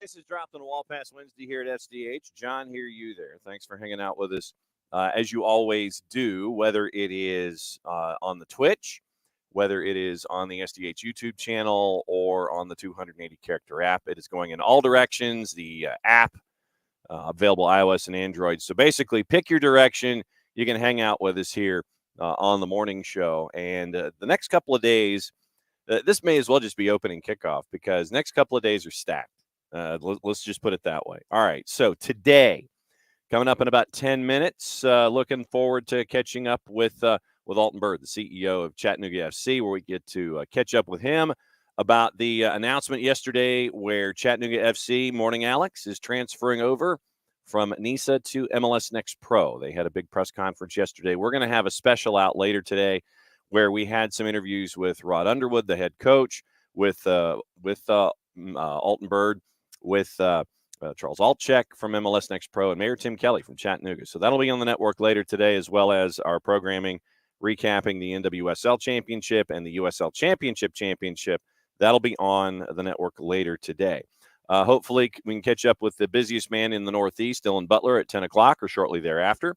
Prices dropped on a wall pass Wednesday here at SDH. John, hear you there. Thanks for hanging out with us, as you always do, whether it is on the Twitch, whether it is on the SDH YouTube channel, or on the 280-character app. It is going in all directions. The app, available iOS and Android. So basically, pick your direction. You can hang out with us here on the morning show. And the next couple of days, this may as well just be opening kickoff because next couple of days are stacked. Let's just put it that way. All right, so today, coming up in about 10 minutes, looking forward to catching up with Alton Bird, the CEO of Chattanooga FC, where we get to catch up with him about the announcement yesterday where Chattanooga FC, morning Alex, is transferring over from NISA to MLS Next Pro. They had a big press conference yesterday. We're going to have a special out later today where we had some interviews with Rod Underwood, the head coach, with Alton Bird, with Charles Altchek from MLS Next Pro, and Mayor Tim Kelly from Chattanooga. So that'll be on the network later today, as well as our programming recapping the NWSL Championship and the USL Championship. That'll be on the network later today. Hopefully, we can catch up with the busiest man in the Northeast, Dylan Butler, at 10 o'clock or shortly thereafter,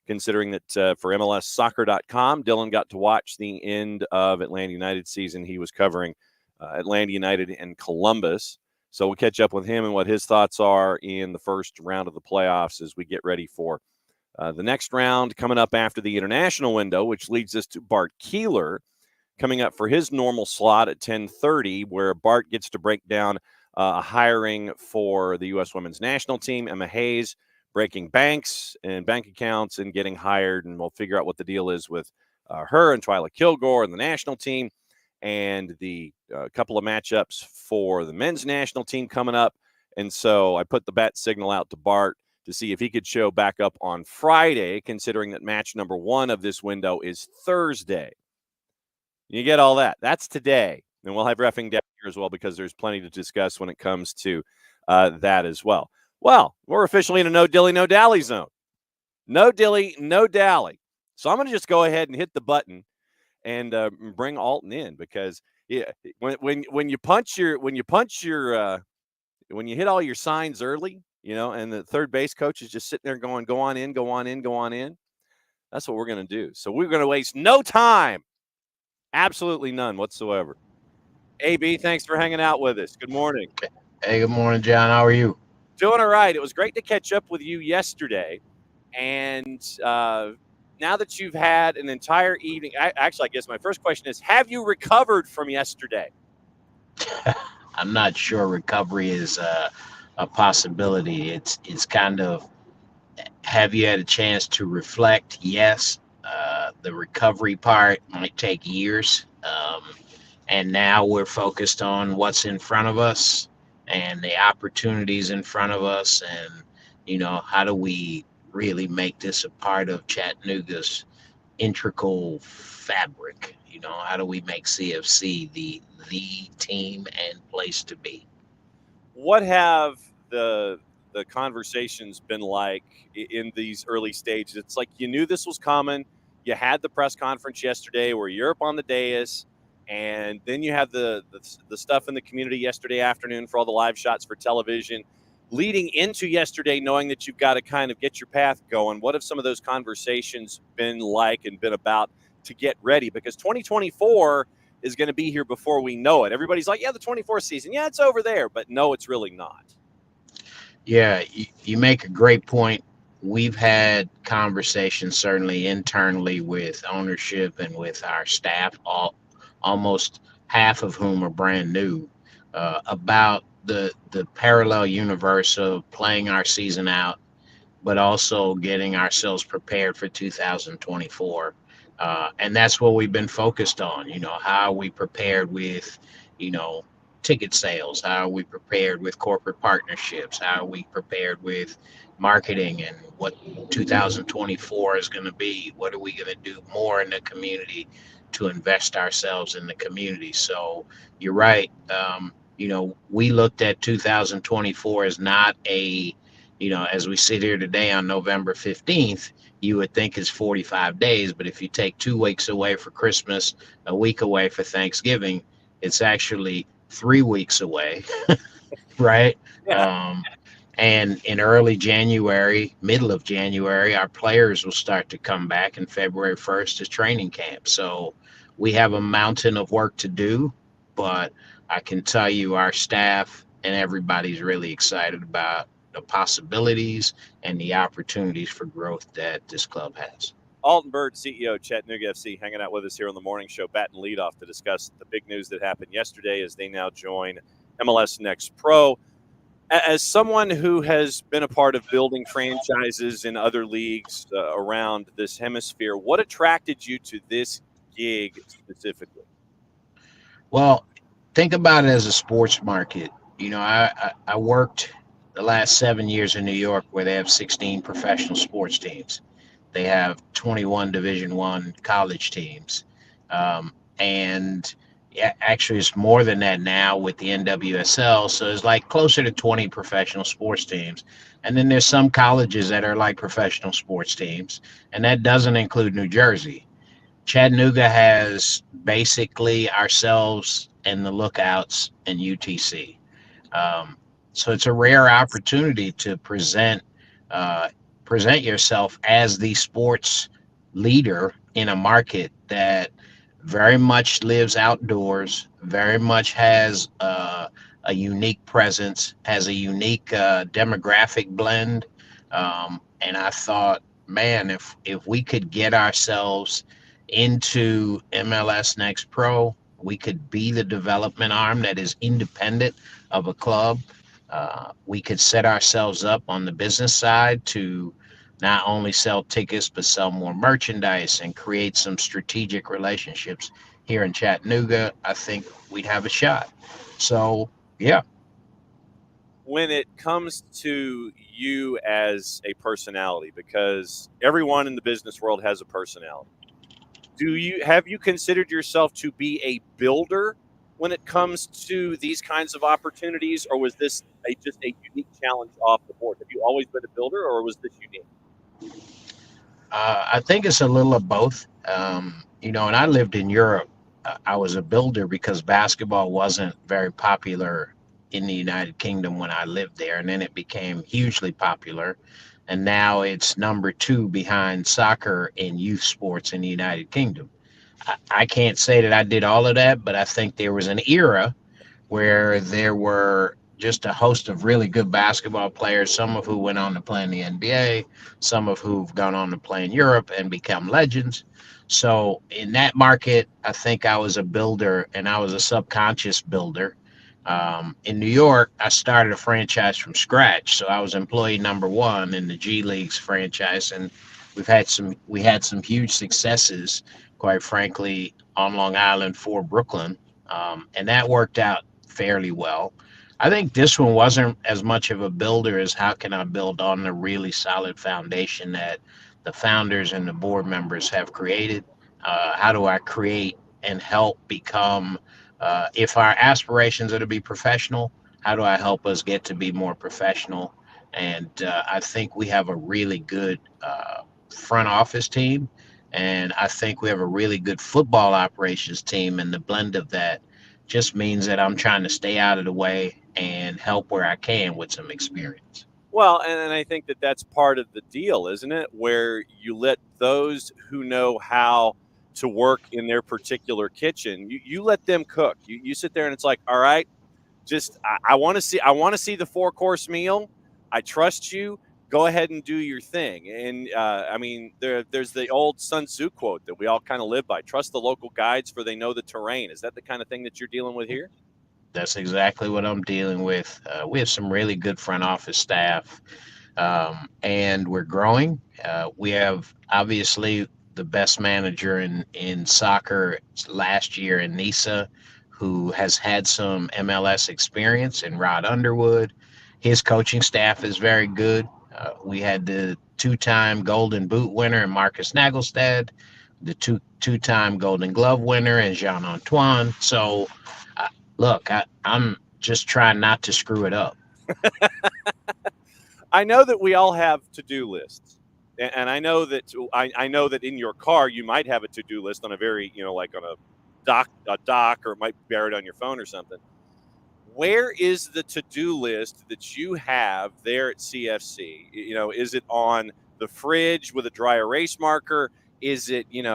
considering that for MLSsoccer.com, Dylan got to watch the end of Atlanta United season. He was covering Atlanta United and Columbus. So we'll catch up with him and what his thoughts are in the first round of the playoffs as we get ready for the next round coming up after the international window, which leads us to Bart Keeler coming up for his normal slot at 10:30, where Bart gets to break down hiring for the U.S. women's national team. Emma Hayes breaking banks and bank accounts and getting hired, and we'll figure out what the deal is with her and Twyla Kilgore and the national team, and the couple of matchups for the men's national team coming up. And so I put the bat signal out to Bart to see if he could show back up on Friday, considering that match number one of this window is Thursday. You get all that. That's today. And we'll have reffing down here as well because there's plenty to discuss when it comes to that as well. Well, we're officially in a no dilly, no dally zone. No dilly, no dally. So I'm going to just go ahead and hit the button and bring Alton in because when you hit all your signs early, and the third base coach is just sitting there going, go on in, go on in, go on in. That's what we're going to do. So we're going to waste no time. Absolutely none whatsoever. AB, thanks for hanging out with us. Good morning. Hey, good morning, John. How are you? Doing all right. It was great to catch up with you yesterday. And now that you've had an entire evening, I guess my first question is, have you recovered from yesterday? I'm not sure recovery is a possibility. It's kind of, have you had a chance to reflect? Yes. The recovery part might take years. And now we're focused on what's in front of us and the opportunities in front of us. And, how do we really make this a part of Chattanooga's integral fabric? How do we make CFC the team and place to be? What have the conversations been like in these early stages? It's like you knew this was coming. You had the press conference yesterday where you're up on the dais, and then you have the stuff in the community yesterday afternoon for all the live shots for television. Leading into yesterday, knowing that you've got to kind of get your path going, what have some of those conversations been like and been about to get ready? Because 2024 is going to be here before we know it. Everybody's like, yeah, the 24th season, yeah, it's over there. But no, it's really not. Yeah, you make a great point. We've had conversations certainly internally with ownership and with our staff, almost half of whom are brand new, about the parallel universe of playing our season out, but also getting ourselves prepared for 2024. And that's what we've been focused on. How are we prepared with, ticket sales? How are we prepared with corporate partnerships? How are we prepared with marketing and what 2024 is going to be? What are we going to do more in the community to invest ourselves in the community? So you're right. We looked at 2024 as not a, as we sit here today on November 15th, you would think it's 45 days. But if you take 2 weeks away for Christmas, a week away for Thanksgiving, it's actually 3 weeks away, right? Um, and in early January, middle of January, our players will start to come back, and February 1st is training camp. So we have a mountain of work to do, but I can tell you our staff and everybody's really excited about the possibilities and the opportunities for growth that this club has. Alton Bird, CEO, Chattanooga FC, hanging out with us here on the morning show, bat and lead off to discuss the big news that happened yesterday as they now join MLS Next Pro. As someone who has been a part of building franchises in other leagues around this hemisphere, what attracted you to this gig specifically? Well, think about it as a sports market. I worked the last 7 years in New York where they have 16 professional sports teams. They have 21 Division One college teams, and yeah, actually it's more than that now with the NWSL. So it's like closer to 20 professional sports teams, and then there's some colleges that are like professional sports teams, and that doesn't include New Jersey. Chattanooga has basically ourselves and the Lookouts and UTC. Um, so it's a rare opportunity to uh, present yourself as the sports leader in a market that very much lives outdoors, very much has a unique presence, has a unique demographic blend. And I thought, man, if we could get ourselves into MLS Next Pro, we could be the development arm that is independent of a club. We could set ourselves up on the business side to not only sell tickets, but sell more merchandise and create some strategic relationships here in Chattanooga. I think we'd have a shot. So, yeah. When it comes to you as a personality, because everyone in the business world has a personality, have you considered yourself to be a builder when it comes to these kinds of opportunities, or was this just a unique challenge off the board? Have you always been a builder, or was this unique? I think it's a little of both. When I lived in Europe, I was a builder because basketball wasn't very popular in the United Kingdom when I lived there. And then it became hugely popular. And now it's number two behind soccer in youth sports in the United Kingdom. I can't say that I did all of that, but I think there was an era where there were just a host of really good basketball players, some of who went on to play in the NBA, some of who've gone on to play in Europe and become legends. So in that market, I think I was a builder and I was a subconscious builder. In New York, I started a franchise from scratch. So I was employee number one in the G League's franchise, and we had some huge successes, quite frankly, on Long Island for Brooklyn, and that worked out fairly well. I think this one wasn't as much of a builder as how can I build on the really solid foundation that the founders and the board members have created. How do I create and help become, if our aspirations are to be professional, how do I help us get to be more professional? And I think we have a really good front office team. And I think we have a really good football operations team. And the blend of that just means that I'm trying to stay out of the way and help where I can with some experience. Well, and I think that that's part of the deal, isn't it? Where you let those who know how to work in their particular kitchen, you let them cook. You sit there and it's like, all right, just I want to see the 4-course meal. I trust you. Go ahead and do your thing. And I mean, there's the old Sun Tzu quote that we all kind of live by: trust the local guides, for they know the terrain. Is that the kind of thing that you're dealing with here? That's exactly what I'm dealing with. We have some really good front office staff, and we're growing. We have obviously the best manager in soccer last year in Nisa, who has had some MLS experience, in Rod Underwood. His coaching staff is very good. We had the two-time Golden Boot winner in Marcus Nagelstad, the two-time Golden Glove winner in Jean Antoine. So, look, I'm just trying not to screw it up. I know that we all have to-do lists, and I know that in your car you might have a to-do list on a very like on a dock, or it might be buried on your phone or something. where is the to-do list that you have there at CFC? Is it on the fridge with a dry erase marker? Is it in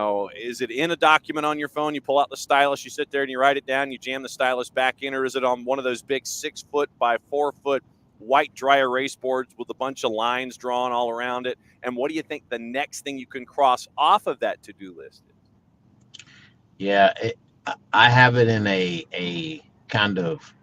a document on your phone? You pull out the stylus, you sit there and you write it down, you jam the stylus back in, or is it on one of those big 6-foot by 4-foot white dry erase boards with a bunch of lines drawn all around it? And what do you think the next thing you can cross off of that to-do list is? Yeah, I have it in a kind of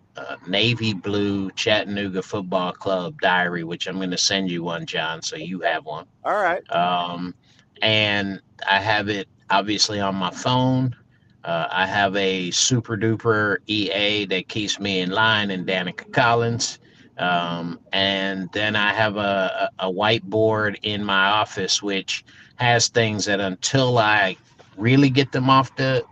navy blue Chattanooga Football Club diary, which I'm going to send you one, John, so you have one. All right. Um, and I have it obviously on my phone. I have a super duper EA that keeps me in line in Danica Collins. And then I have a whiteboard in my office, which has things that until I really get them off the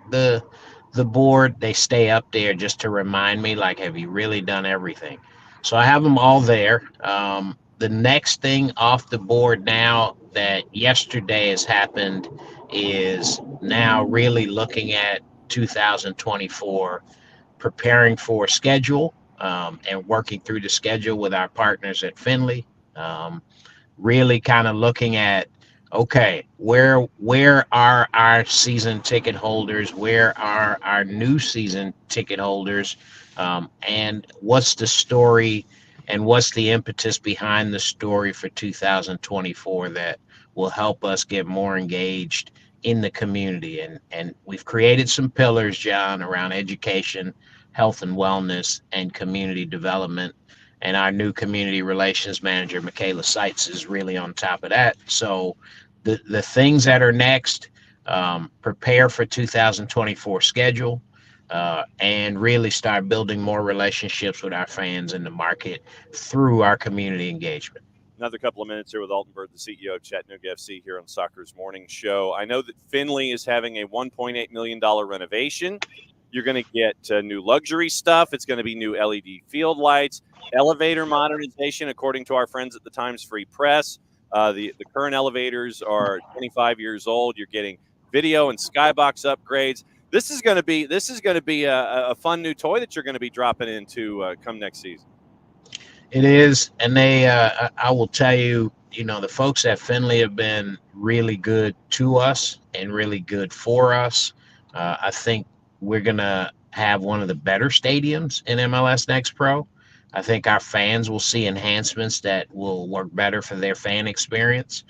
board, they stay up there just to remind me, like, have you really done everything? So I have them all there. The next thing off the board now that yesterday has happened is now really looking at 2024, preparing for schedule, and working through the schedule with our partners at Finley. Um, Really kind of looking at, okay, where are our season ticket holders, where are our new season ticket holders, and what's the story and what's the impetus behind the story for 2024 that will help us get more engaged in the community. And we've created some pillars, John, around education, health and wellness, and community development, and our new community relations manager, Michaela Seitz, is really on top of that. So the things that are next, prepare for 2024 schedule, and really start building more relationships with our fans in the market through our community engagement. Another couple of minutes here with Altenberg, the CEO of Chattanooga FC, here on Soccer's Morning Show. I know that Finley is having a $1.8 million renovation. You're going to get new luxury stuff. It's going to be new LED field lights, elevator modernization, according to our friends at the Times Free Press. The current elevators are 25 years old. You're getting video and skybox upgrades. This is going to be a fun new toy that you're going to be dropping into come next season. It is, and I will tell you, the folks at Finley have been really good to us and really good for us. I think we're gonna have one of the better stadiums in MLS Next Pro. I think our fans will see enhancements that will work better for their fan experience.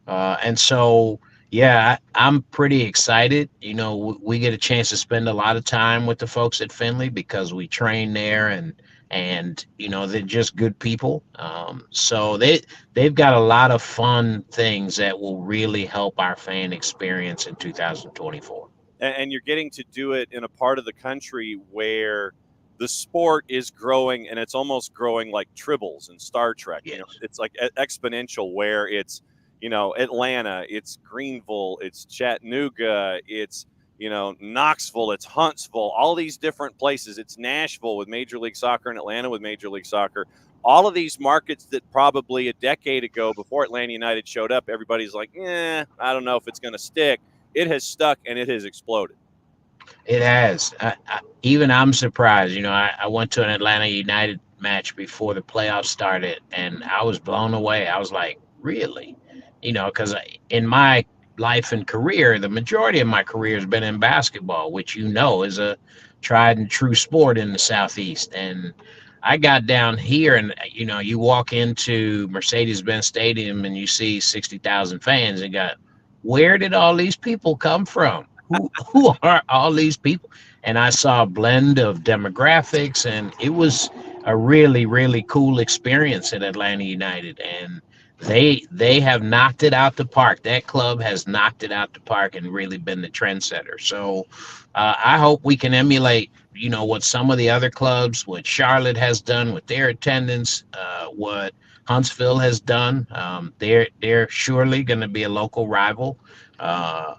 And so, yeah, I'm pretty excited. We get a chance to spend a lot of time with the folks at Finley because we train there, and they're just good people. So they've got a lot of fun things that will really help our fan experience in 2024. And you're getting to do it in a part of the country where the sport is growing, and it's almost growing like tribbles in Star Trek. Yes. It's like exponential, where it's Atlanta, it's Greenville, it's Chattanooga, it's Knoxville, it's Huntsville, all these different places. It's Nashville with Major League Soccer and Atlanta with Major League Soccer. All of these markets that probably a decade ago, before Atlanta United showed up, everybody's like, I don't know if it's going to stick. It has stuck, and it has exploded. It has. Even I'm surprised. I went to an Atlanta United match before the playoffs started, and I was blown away. I was like, really? Because in my life and career, the majority of my career has been in basketball, which is a tried and true sport in the Southeast. And I got down here, and you walk into Mercedes-Benz Stadium and you see 60,000 fans, and where did all these people come from? Who are all these people? And I saw a blend of demographics, and it was a really, really cool experience at Atlanta United. And they have knocked it out the park. That club has knocked it out the park and really been the trendsetter. So I hope we can emulate, what some of the other clubs, what Charlotte has done with their attendance, what Huntsville has done. They're surely going to be a local rival.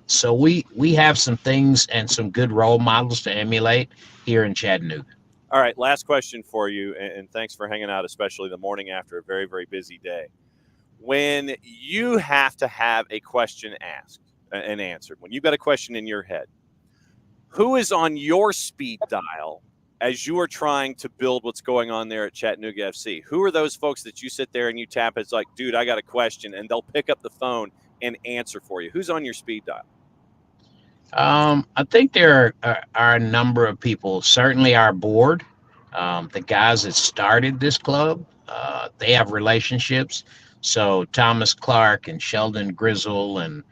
So we have some things and some good role models to emulate here in Chattanooga. All right, last question for you, and thanks for hanging out, especially the morning after a very, very busy day. When you have to have a question asked and answered, when you've got a question in your head, who is on your speed dial as you are trying to build what's going on there at Chattanooga FC, who are those folks that you sit there and you tap? It's like, dude, I got a question, and they'll pick up the phone and answer for you. Who's on your speed dial? I think there are a number of people. Certainly, our board, the guys that started this club, they have relationships. So Thomas Clark and Sheldon Grizzle and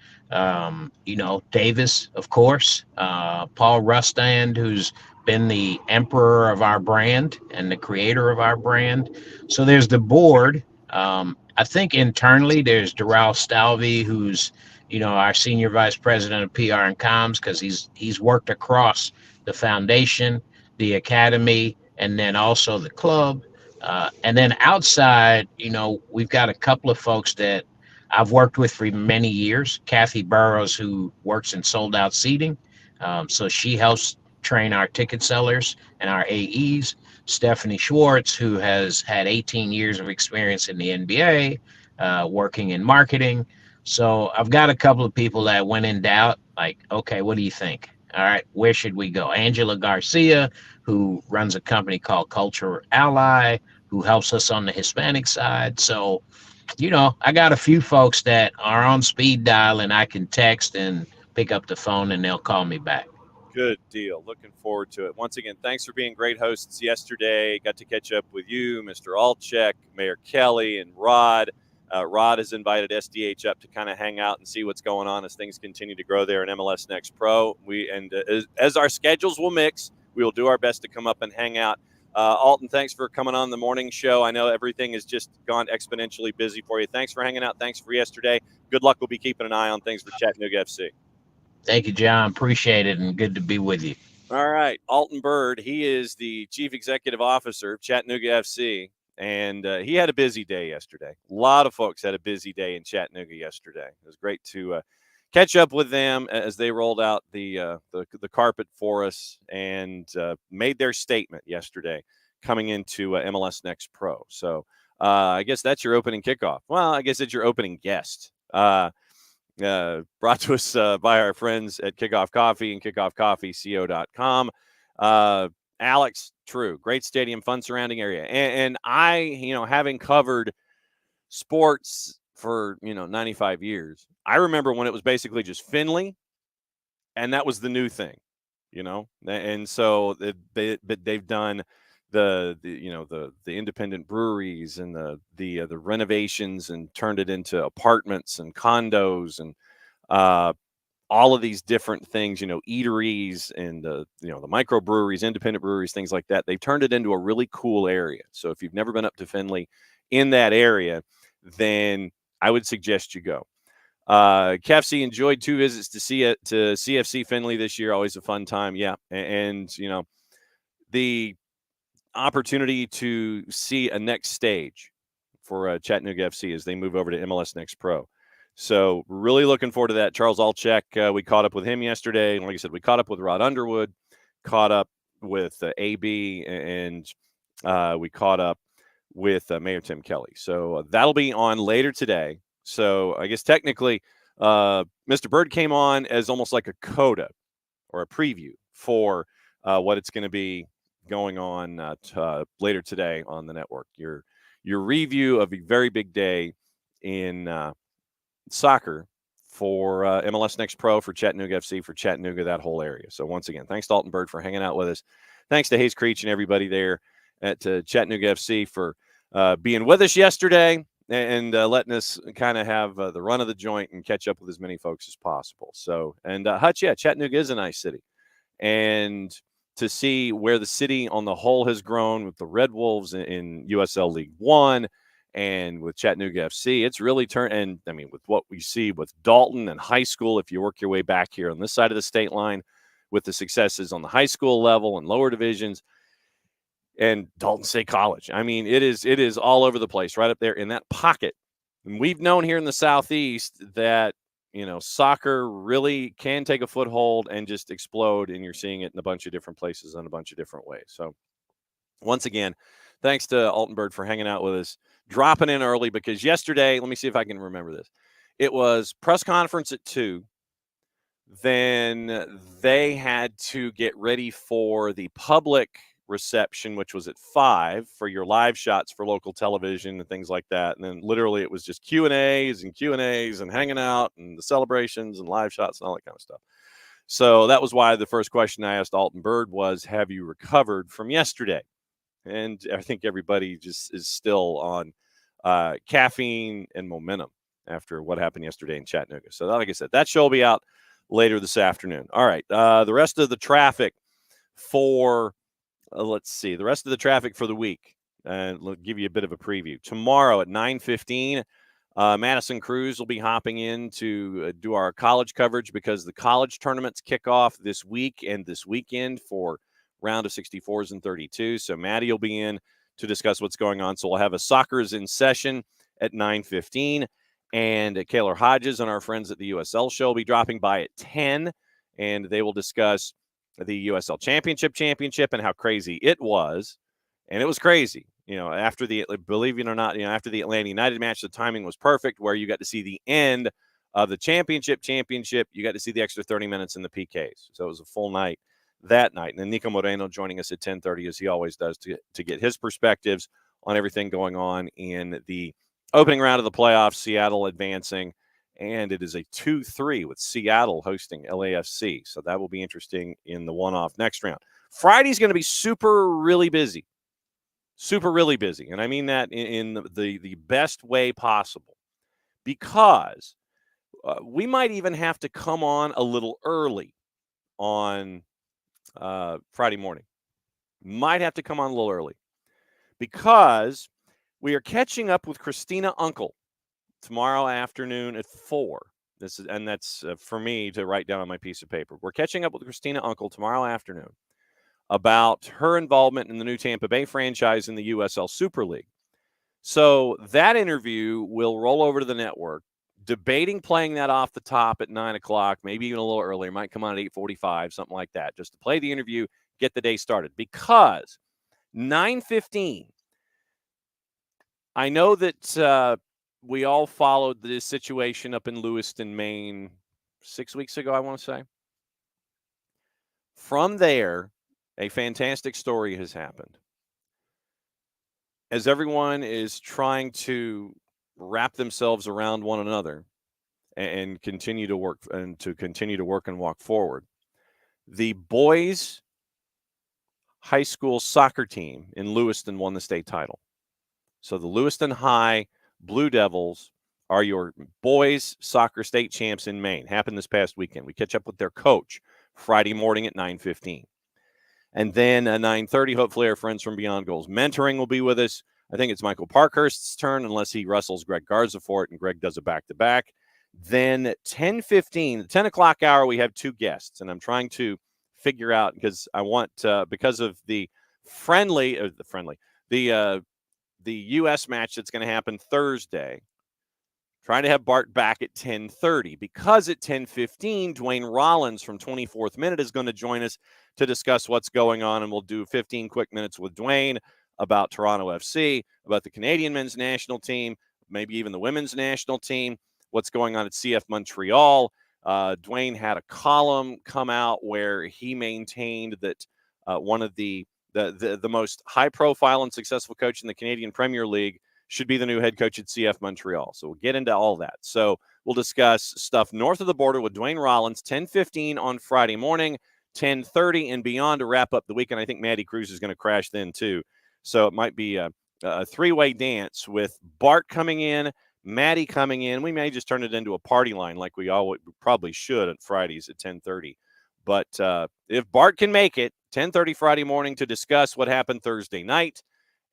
Davis, of course, Paul Rustand, who's been the emperor of our brand and the creator of our brand. So there's the board. I think internally there's Doral Stalvey, who's our senior vice president of PR and comms, because he's worked across the foundation, the academy, and then also the club. And then outside, we've got a couple of folks that I've worked with for many years. Kathy Burrows, who works in sold out seating. So she helps train our ticket sellers and our AEs. Stephanie Schwartz, who has had 18 years of experience in the NBA, working in marketing. So I've got a couple of people that when in doubt, like, okay, what do you think? All right, where should we go? Angela Garcia, who runs a company called Culture Ally, who helps us on the Hispanic side. So, I got a few folks that are on speed dial and I can text and pick up the phone and they'll call me back. Good deal. Looking forward to it. Once again, thanks for being great hosts yesterday. Got to catch up with you, Mr. Alchek, Mayor Kelly, and Rod. Rod has invited SDH up to kind of hang out and see what's going on as things continue to grow there in MLS Next Pro. As our schedules will mix, we will do our best to come up and hang out. Alton, thanks for coming on the morning show. I know everything has just gone exponentially busy for you. Thanks for hanging out. Thanks for yesterday. Good luck. We'll be keeping an eye on things for Chattanooga FC. Thank you, John. Appreciate it, and good to be with you. All right. Alton Bird, he is the Chief Executive Officer of Chattanooga FC, and he had a busy day yesterday. A lot of folks had a busy day in Chattanooga yesterday. It was great to catch up with them as they rolled out the carpet for us and made their statement yesterday coming into MLS Next Pro. So I guess that's your opening kickoff. Well, I guess it's your opening guest. Brought to us by our friends at Kickoff Coffee and kickoffcoffeeco.com. Alex, true, great stadium, fun surrounding area. And I, having covered sports for, 95 years, I remember when it was basically just Finley, and that was the new thing, and so they've done the independent breweries and the renovations and turned it into apartments and condos and all of these different things, eateries and the microbreweries, independent breweries, things like that. They've turned it into a really cool area. So if you've never been up to Finley in that area, then I would suggest you go. KFC enjoyed 2 visits to CFC Finley this year. Always a fun time. Yeah. And the opportunity to see a next stage for Chattanooga FC as they move over to MLS Next Pro. So really looking forward to that. Charles Alchek, we caught up with him yesterday. And like I said, we caught up with Rod Underwood, caught up with AB, and we caught up with Mayor Tim Kelly. So that'll be on later today. So I guess technically Mr. Bird came on as almost like a coda or a preview for what it's going to be going on later today on the network. Your review of a very big day in soccer for MLS Next Pro, for Chattanooga FC, for Chattanooga, that whole area. So once again, thanks to Alton Bird for hanging out with us. Thanks to Hayes Creech and everybody there at Chattanooga FC for being with us yesterday and letting us kind of have the run of the joint and catch up with as many folks as possible. So, and Hutch, yeah, Chattanooga is a nice city. And to see where the city on the whole has grown with the Red Wolves in USL League One and with Chattanooga FC, it's really turned. And I mean, with what we see with Dalton and high school, if you work your way back here on this side of the state line with the successes on the high school level and lower divisions, and Dalton State College. I mean, it is all over the place, right up there in that pocket. And we've known here in the Southeast that, soccer really can take a foothold and just explode, and you're seeing it in a bunch of different places in a bunch of different ways. So once again, thanks to Alton Bird for hanging out with us, dropping in early, because yesterday, let me see if I can remember this. It was press conference at 2. Then they had to get ready for the public reception, which was at 5 for your live shots for local television and things like that. And then literally it was just Q&As and hanging out and the celebrations and live shots and all that kind of stuff. So that was why the first question I asked Alton Bird was, have you recovered from yesterday? And I think everybody just is still on caffeine and momentum after what happened yesterday in Chattanooga. So like I said, that show will be out later this afternoon. All right. The rest of the traffic for the rest of the traffic for the week. And we'll give you a bit of a preview. Tomorrow at 9:15, Madison Cruz will be hopping in to do our college coverage because the college tournaments kick off this week and this weekend for round of 64s and 32. So Maddie will be in to discuss what's going on. So we'll have a Soccer's in session at 9:15. And Kaylor Hodges and our friends at the USL show will be dropping by at 10. And they will discuss the USL championship and how crazy it was. And it was crazy, after believe it or not, after the Atlanta United match, the timing was perfect where you got to see the end of the championship. You got to see the extra 30 minutes in the PKs. So it was a full night that night. And then Nico Moreno joining us at 10:30, as he always does, to get his perspectives on everything going on in the opening round of the playoffs, Seattle advancing. And it is a 2-3 with Seattle hosting LAFC. So that will be interesting in the one-off next round. Friday's going to be really busy. Super, really busy. And I mean that in the best way possible. Because we might even have to come on a little early on Friday morning. Might have to come on a little early. Because we are catching up with Christina Uncle tomorrow afternoon at 4. That's for me to write down on my piece of paper. We're catching up with Christina Uncle tomorrow afternoon about her involvement in the new Tampa Bay franchise in the USL Super League. So that interview will roll over to the network, debating playing that off the top at 9 o'clock, maybe even a little earlier. Might come on at 8:45, something like that, just to play the interview, get the day started. Because 9:15, I know that we all followed this situation up in Lewiston, Maine 6 weeks ago, I want to say. From there, a fantastic story has happened. As everyone is trying to wrap themselves around one another and continue to work and walk forward, the boys' high school soccer team in Lewiston won the state title. So the Lewiston High Blue Devils are your boys soccer state champs in Maine. Happened this past weekend. We catch up with their coach Friday morning at 9:15. And then at 9:30, hopefully our friends from Beyond Goals Mentoring will be with us. I think it's Michael Parkhurst's turn, unless he wrestles Greg Garza for it, and Greg does a back-to-back. Then 10:15, the 10 o'clock hour, we have 2 guests, and I'm trying to figure out because I want because of the the U.S. match that's going to happen Thursday, trying to have Bart back at 10:30 because at 10:15, Dwayne Rollins from 24th Minute is going to join us to discuss what's going on, and we'll do 15 quick minutes with Dwayne about Toronto FC, about the Canadian men's national team, maybe even the women's national team, what's going on at CF Montreal. Dwayne had a column come out where he maintained that one of the most high-profile and successful coach in the Canadian Premier League should be the new head coach at CF Montreal. So we'll get into all that. So we'll discuss stuff north of the border with Dwayne Rollins, 10:15 on Friday morning, 10:30 and beyond to wrap up the weekend. I think Maddie Cruz is going to crash then too. So it might be a three-way dance with Bart coming in, Maddie coming in. We may just turn it into a party line like we probably should at Fridays at 10:30. But if Bart can make it, 10:30 Friday morning to discuss what happened Thursday night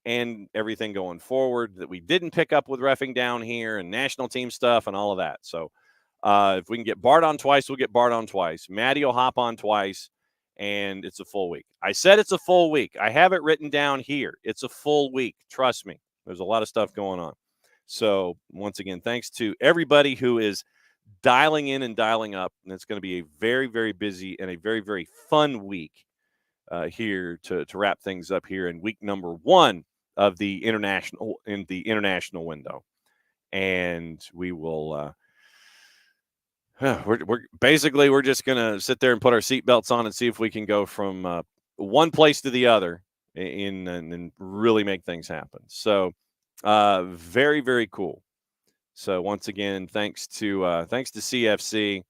and everything going forward that we didn't pick up with reffing down here and national team stuff and all of that. So if we can get Bart on twice, we'll get Bart on twice. Maddie will hop on twice, and it's a full week. I said it's a full week. I have it written down here. It's a full week. Trust me. There's a lot of stuff going on. So once again, thanks to everybody who is dialing in and dialing up. And it's going to be a very, very busy and a very, very fun week here to wrap things up here in week number 1 of the international window. And we will we're just going to sit there and put our seatbelts on and see if we can go from one place to the other and really make things happen. So very, very cool. So once again, thanks to CFC,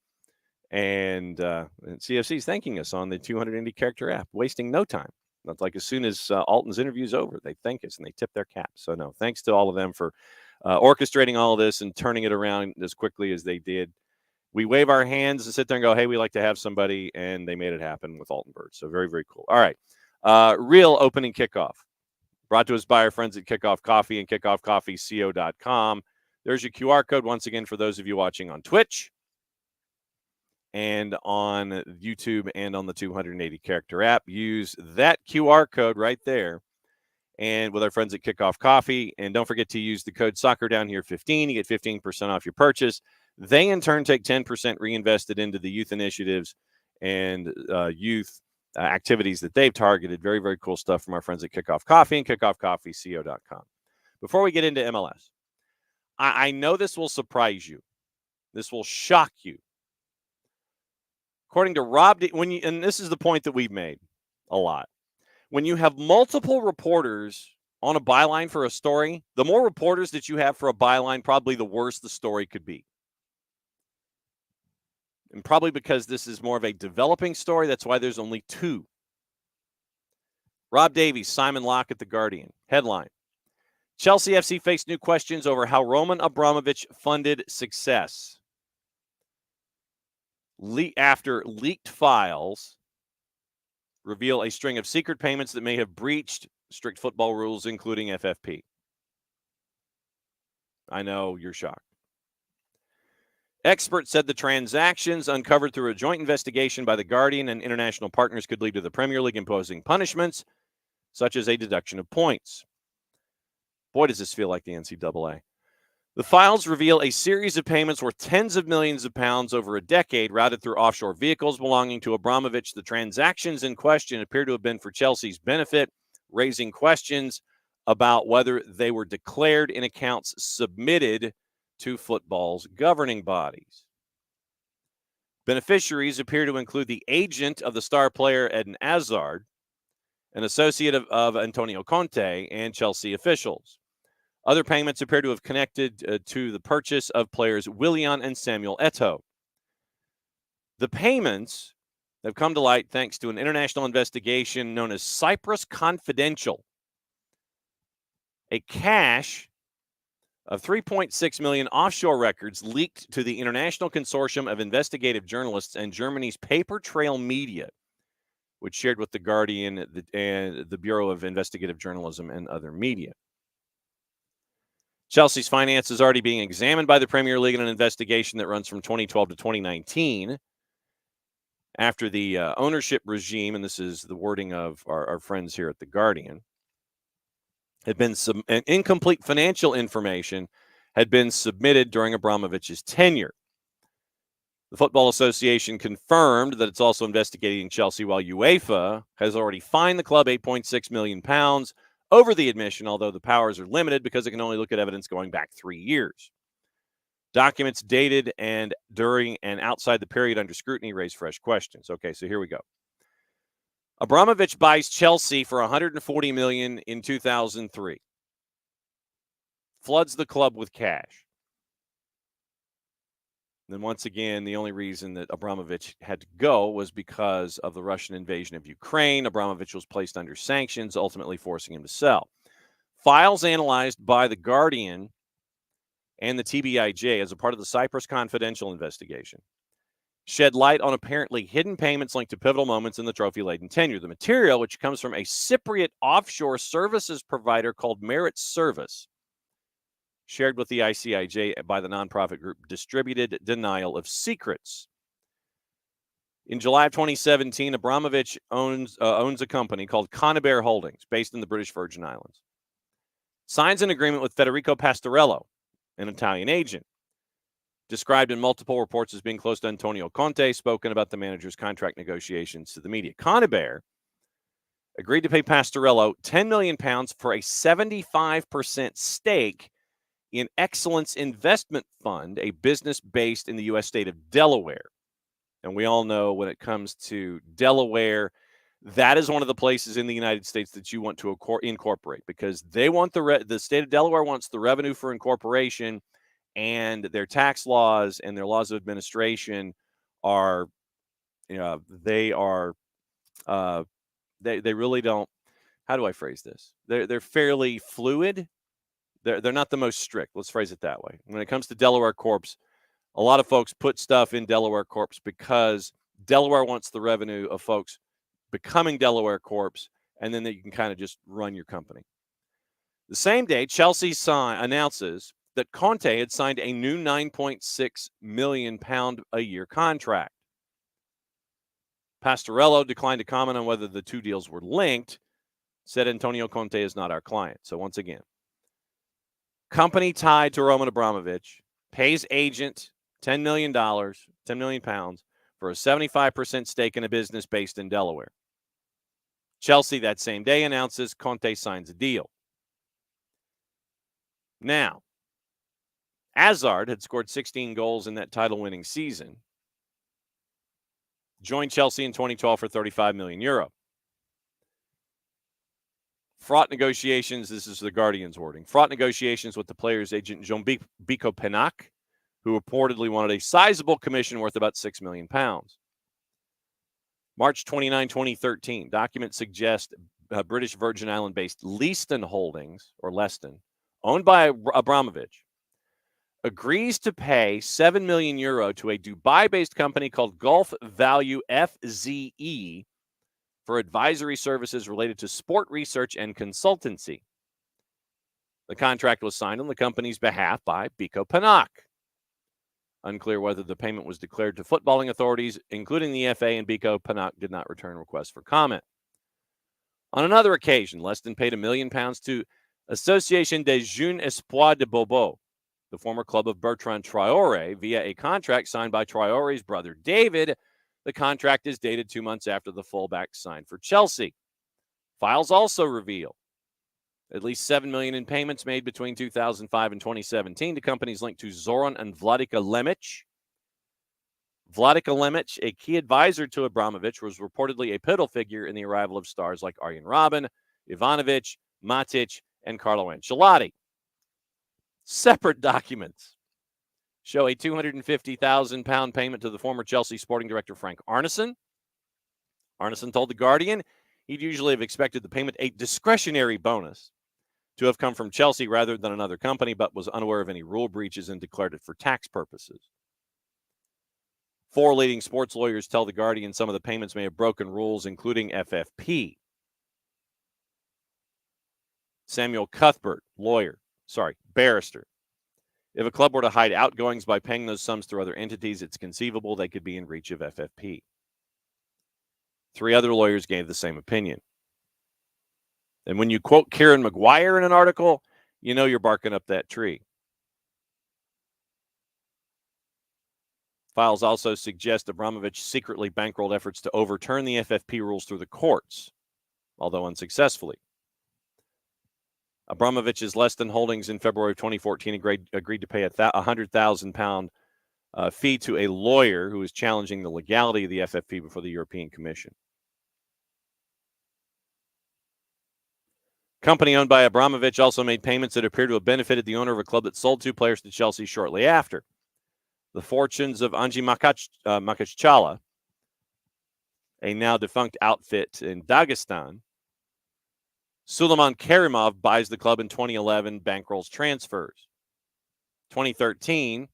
and CFC is thanking us on the 200 Indie Character app, wasting no time. Not like as soon as Alton's interview is over, they thank us and they tip their cap. So no, thanks to all of them for orchestrating all of this and turning it around as quickly as they did. We wave our hands and sit there and go, hey, we like to have somebody, and they made it happen with Alton Bird. So very, very cool. All right. Real opening kickoff. Brought to us by our friends at Kickoff Coffee and kickoffcoffeeco.com. There's your QR code once again for those of you watching on Twitch and on YouTube and on the 280 Character app. Use that QR code right there and with our friends at Kickoff Coffee. And don't forget to use the code SoccerDownHere15. You get 15% off your purchase. They, in turn, take 10% reinvested into the youth initiatives and youth activities that they've targeted. Very, very cool stuff from our friends at Kickoff Coffee and kickoffcoffeeco.com. Before we get into MLS, I know this will surprise you. This will shock you. According to Rob, and this is the point that we've made a lot. When you have multiple reporters on a byline for a story, the more reporters that you have for a byline, probably the worse the story could be. And probably because this is more of a developing story, that's why there's only two. Rob Davies, Simon Locke at The Guardian. Headline: Chelsea FC faced new questions over how Roman Abramovich funded success. After leaked files reveal a string of secret payments that may have breached strict football rules, including FFP. I know you're shocked. Experts said the transactions uncovered through a joint investigation by The Guardian and international partners could lead to the Premier League imposing punishments, such as a deduction of points. Boy, does this feel like the NCAA. The files reveal a series of payments worth tens of millions of pounds over a decade routed through offshore vehicles belonging to Abramovich. The transactions in question appear to have been for Chelsea's benefit, raising questions about whether they were declared in accounts submitted to football's governing bodies. Beneficiaries appear to include the agent of the star player Eden Hazard, an associate of Antonio Conte, and Chelsea officials. Other payments appear to have connected to the purchase of players Willian and Samuel Eto'o. The payments have come to light thanks to an international investigation known as Cyprus Confidential. A cache of 3.6 million offshore records leaked to the International Consortium of Investigative Journalists and Germany's Paper Trail Media, which shared with The Guardian and the Bureau of Investigative Journalism and other media. Chelsea's finance is already being examined by the Premier League in an investigation that runs from 2012 to 2019. After the ownership regime, and this is the wording of our friends here at The Guardian, had been incomplete financial information had been submitted during Abramovich's tenure. The Football Association confirmed that it's also investigating Chelsea, while UEFA has already fined the club £8.6 million over the admission, although the powers are limited because it can only look at evidence going back 3 years. Documents dated and during and outside the period under scrutiny raise fresh questions. Okay, so here we go. Abramovich buys Chelsea for $140 million in 2003. Floods the club with cash. Then once again, the only reason that Abramovich had to go was because of the Russian invasion of Ukraine. Abramovich was placed under sanctions, ultimately forcing him to sell. Files analyzed by The Guardian and the TBIJ as a part of the Cyprus Confidential investigation shed light on apparently hidden payments linked to pivotal moments in the trophy-laden tenure. The material, which comes from a Cypriot offshore services provider called Merit Service, shared with the ICIJ by the nonprofit group Distributed Denial of Secrets. In July of 2017, Abramovich owns a company called Conabear Holdings, based in the British Virgin Islands. Signs an agreement with Federico Pastorello, an Italian agent, described in multiple reports as being close to Antonio Conte, spoken about the manager's contract negotiations to the media. Conabear agreed to pay Pastorello £10 million for a 75% stake in Excellence Investment Fund, a business based in the U.S. state of Delaware. And we all know when it comes to Delaware, that is one of the places in the United States that you want to incorporate, because they want the state of Delaware wants the revenue for incorporation, and their tax laws and their laws of administration are, they are, they really don't. How do I phrase this? They're fairly fluid. They're not the most strict. Let's phrase it that way. When it comes to Delaware Corps, a lot of folks put stuff in Delaware Corps because Delaware wants the revenue of folks becoming Delaware Corps, and then that you can kind of just run your company. The same day, Chelsea announces that Conte had signed a new £9.6 million a year contract. Pastorello declined to comment on whether the two deals were linked, said Antonio Conte is not our client. So once again, company tied to Roman Abramovich pays agent $10 million, £10 million for a 75% stake in a business based in Delaware. Chelsea that same day announces Conte signs a deal. Now, Hazard had scored 16 goals in that title-winning season. Joined Chelsea in 2012 for €35 million. Fraught negotiations, this is the Guardian's wording, fraught negotiations with the player's agent, Jean-Biko Penac, who reportedly wanted a sizable commission worth about £6 million. March 29, 2013, documents suggest British Virgin Island-based Leaston Holdings, or Leston, owned by Abramovich, agrees to pay €7 million to a Dubai-based company called Gulf Value FZE for advisory services related to sport research and consultancy. The contract was signed on the company's behalf by Biko Penac. Unclear whether the payment was declared to footballing authorities, including the FA, and Biko Penac did not return requests for comment. On another occasion, Leston paid £1 million to Association des Jeunes Espoirs de Bobo, the former club of Bertrand Traoré, via a contract signed by Traoré's brother David. The contract is dated 2 months after the fullback signed for Chelsea. Files also reveal at least $7 million in payments made between 2005 and 2017 to companies linked to Zoran and Vladika Lemic. Vladika Lemic, a key advisor to Abramovich, was reportedly a pivotal figure in the arrival of stars like Arjen Robben, Ivanovic, Matic, and Carlo Ancelotti. Separate documents show a £250,000 payment to the former Chelsea sporting director Frank Arneson. Arneson told The Guardian he'd usually have expected the payment, a discretionary bonus, to have come from Chelsea rather than another company, but was unaware of any rule breaches and declared it for tax purposes. 4 leading sports lawyers tell The Guardian some of the payments may have broken rules, including FFP. Samuel Cuthbert, barrister. If a club were to hide outgoings by paying those sums through other entities, it's conceivable they could be in reach of FFP. 3 other lawyers gave the same opinion. And when you quote Kieran Maguire in an article, you know you're barking up that tree. Files also suggest Abramovich secretly bankrolled efforts to overturn the FFP rules through the courts, although unsuccessfully. Abramovich's Leston Holdings in February of 2014 agreed to pay a £100,000 fee to a lawyer who is challenging the legality of the FFP before the European Commission. Company owned by Abramovich also made payments that appear to have benefited the owner of a club that sold 2 players to Chelsea shortly after. The fortunes of Anji Makachchala, a now defunct outfit in Dagestan. Suleiman Karimov buys the club in 2011, bankrolls transfers. 2013,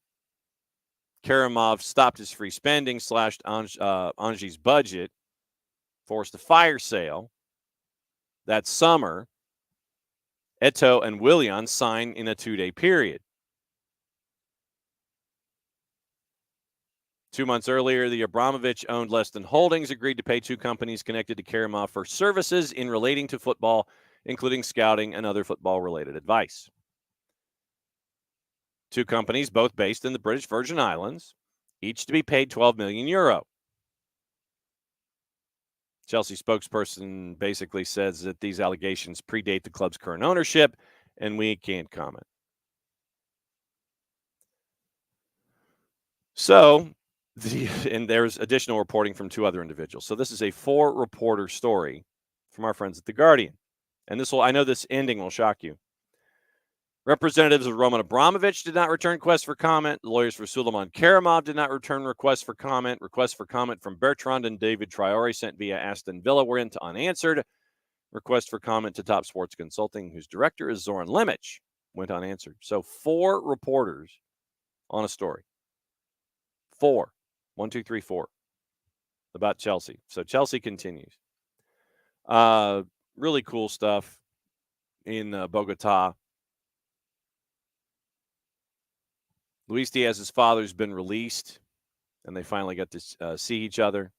Karimov stopped his free spending, slashed Anji's budget, forced a fire sale. That summer, Eto'o and Willian sign in a 2-day period. 2 months earlier, the Abramovich-owned Leston Holdings agreed to pay 2 companies connected to Karimov for services in relating to football, including scouting and other football-related advice. 2 companies, both based in the British Virgin Islands, each to be paid €12 million. Chelsea spokesperson basically says that these allegations predate the club's current ownership, and we can't comment. So And there's additional reporting from 2 other individuals. So this is a 4-reporter story from our friends at The Guardian. And I know this ending will shock you. Representatives of Roman Abramovich did not return requests for comment. Lawyers for Suleiman Karimov did not return requests for comment. Requests for comment from Bertrand and David Traore sent via Aston Villa were unanswered. Request for comment to Top Sports Consulting, whose director is Zoran Lemic, went unanswered. So 4 reporters on a story. 4. 1, 2, 3, 4. About Chelsea. So Chelsea continues. Really cool stuff in Bogota. Luis Diaz's father's been released, and they finally got to see each other.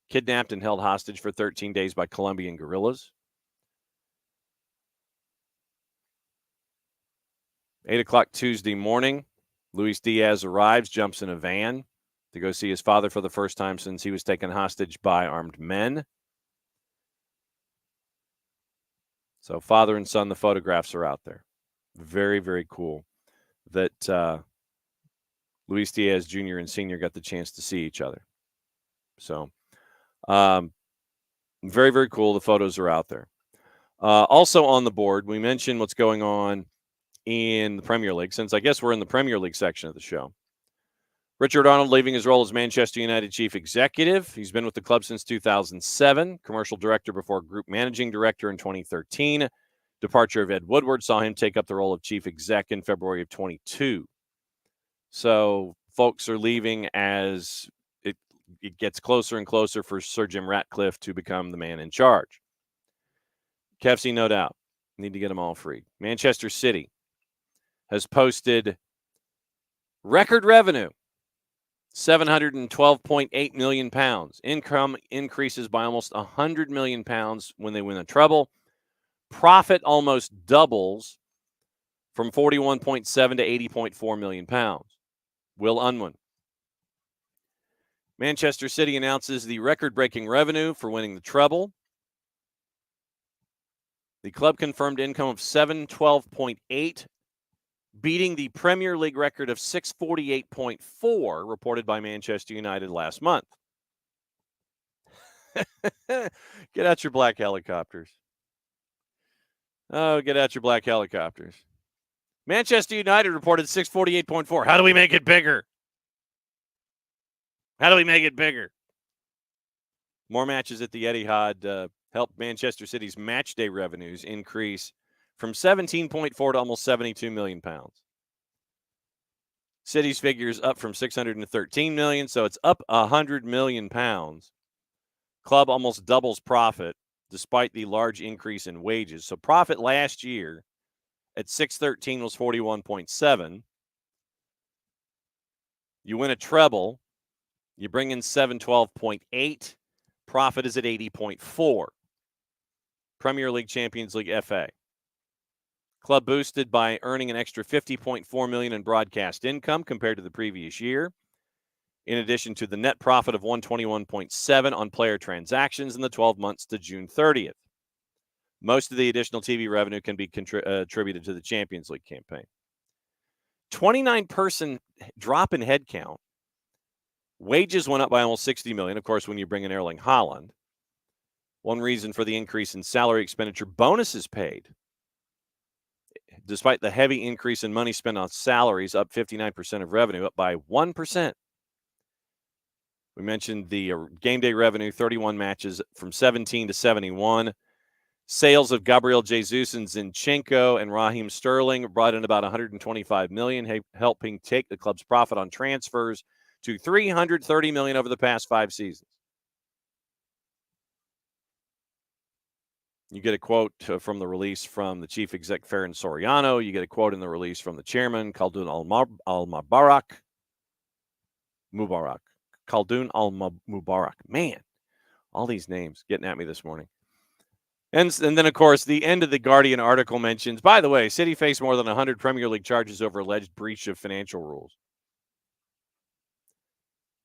Kidnapped and held hostage for 13 days by Colombian guerrillas. 8 o'clock Tuesday morning, Luis Diaz arrives, jumps in a van to go see his father for the first time since he was taken hostage by armed men. So father and son, the photographs are out there. Very, very cool that Luis Diaz Jr. and Sr. got the chance to see each other. So very, very cool. The photos are out there. Also on the board, we mentioned what's going on in the Premier League, since I guess we're in the Premier League section of the show. Richard Arnold leaving his role as Manchester United chief executive. He's been with the club since 2007, commercial director before group managing director in 2013. Departure of Ed Woodward saw him take up the role of chief exec in February of 22. So folks are leaving as it gets closer and closer for Sir Jim Ratcliffe to become the man in charge. Kefsey, no doubt. Need to get them all free. Manchester City has posted record revenue. £712.8 million. Income increases by almost £100 million when they win a treble. Profit almost doubles from 41.7 to 80.4 million pounds. Will Unwin. Manchester City announces the record-breaking revenue for winning the treble. The club confirmed income of 712.8, beating the Premier League record of 648.4 reported by Manchester United last month. Get out your black helicopters. Oh, get out your black helicopters. Manchester United reported 648.4. How do we make it bigger? How do we make it bigger? More matches at the Etihad helped Manchester City's match day revenues increase from 17.4 to almost 72 million pounds. City's figures up from 613 million, so it's up 100 million pounds. Club almost doubles profit despite the large increase in wages. So profit last year at 613 was 41.7. You win a treble, you bring in 712.8. Profit is at 80.4. Premier League, Champions League, FA. Club boosted by earning an extra $50.4 million in broadcast income compared to the previous year, in addition to the net profit of $121.7 on player transactions in the 12 months to June 30th. Most of the additional TV revenue can be attributed to the Champions League campaign. 29-person drop in headcount. Wages went up by almost $60 million, of course, when you bring in Erling Haaland. One reason for the increase in salary expenditure, bonuses paid. Despite the heavy increase in money spent on salaries, up 59% of revenue, up by 1%. We mentioned the game day revenue, 31 matches from 17 to 71. Sales of Gabriel Jesus and Zinchenko and Raheem Sterling brought in about $125 million, helping take the club's profit on transfers to $330 million over the past 5 seasons. You get a quote from the release from the chief exec, Ferran Soriano. You get a quote in the release from the chairman, Khaldoon Al-Mubarak. Khaldoon Al-Mubarak. Man, all these names getting at me this morning. And then, of course, the end of the Guardian article mentions, by the way, City faced more than 100 Premier League charges over alleged breach of financial rules.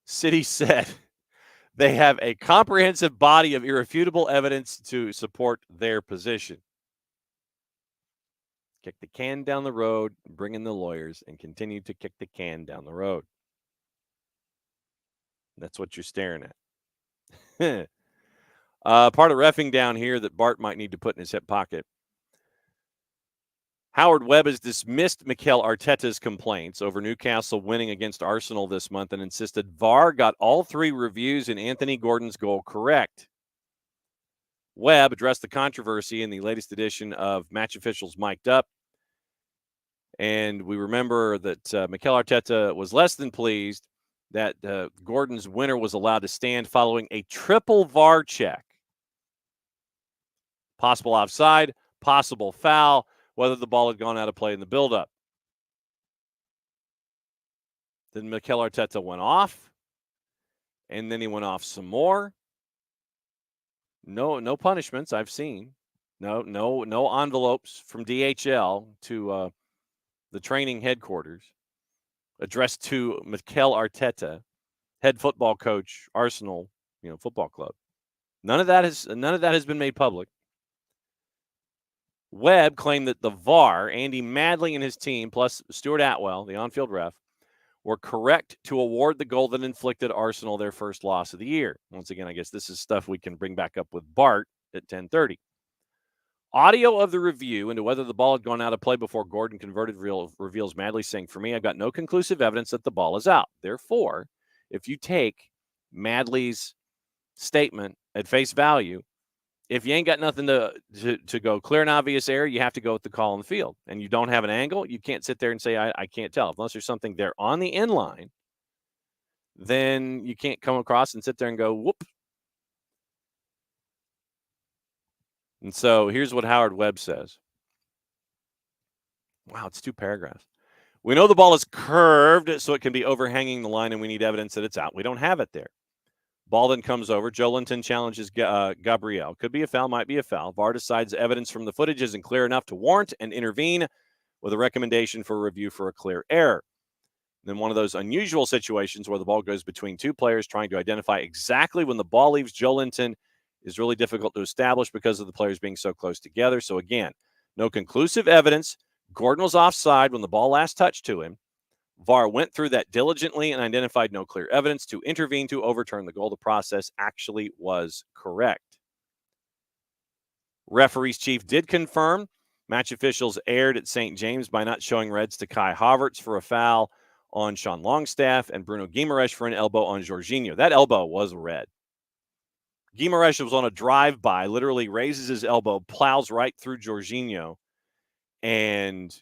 City said they have a comprehensive body of irrefutable evidence to support their position. Kick the can down the road, bring in the lawyers, and continue to kick the can down the road. That's what you're staring at. Part of reffing down here that Bart might need to put in his hip pocket. Howard Webb has dismissed Mikel Arteta's complaints over Newcastle winning against Arsenal this month and insisted VAR got all 3 reviews in Anthony Gordon's goal correct. Webb addressed the controversy in the latest edition of Match Officials Mic'd Up. And we remember that Mikel Arteta was less than pleased that Gordon's winner was allowed to stand following a triple VAR check. Possible offside, possible foul, whether the ball had gone out of play in the buildup. Then Mikel Arteta went off, and then he went off some more. No punishments I've seen. No envelopes from DHL to the training headquarters addressed to Mikel Arteta, head football coach, Arsenal, football club. None of that has been made public. Webb claimed that the VAR, Andy Madley and his team, plus Stuart Atwell, the on-field ref, were correct to award the goal that inflicted Arsenal their first loss of the year. Once again, I guess this is stuff we can bring back up with Bart at 10:30. Audio of the review into whether the ball had gone out of play before Gordon converted reveals Madley saying, "For me, I've got no conclusive evidence that the ball is out." Therefore, if you take Madley's statement at face value, if you ain't got nothing to go clear and obvious error, you have to go with the call on the field. And you don't have an angle, you can't sit there and say, I can't tell. Unless there's something there on the end line, then you can't come across and sit there and go, whoop. And so here's what Howard Webb says. Wow, it's 2 paragraphs. We know the ball is curved, so it can be overhanging the line, and we need evidence that it's out. We don't have it there. Ball then comes over. Joelinton challenges Gabriel. Could be a foul, might be a foul. VAR decides evidence from the footage isn't clear enough to warrant and intervene with a recommendation for review for a clear error. Then one of those unusual situations where the ball goes between 2 players trying to identify exactly when the ball leaves Joelinton is really difficult to establish because of the players being so close together. So again, no conclusive evidence. Gordon was offside when the ball last touched to him. VAR went through that diligently and identified no clear evidence to intervene to overturn the goal. The process actually was correct. Referees chief did confirm match officials erred at St. James by not showing reds to Kai Havertz for a foul on Sean Longstaff and Bruno Guimaraes for an elbow on Jorginho. That elbow was red. Guimaraes was on a drive-by, literally raises his elbow, plows right through Jorginho, and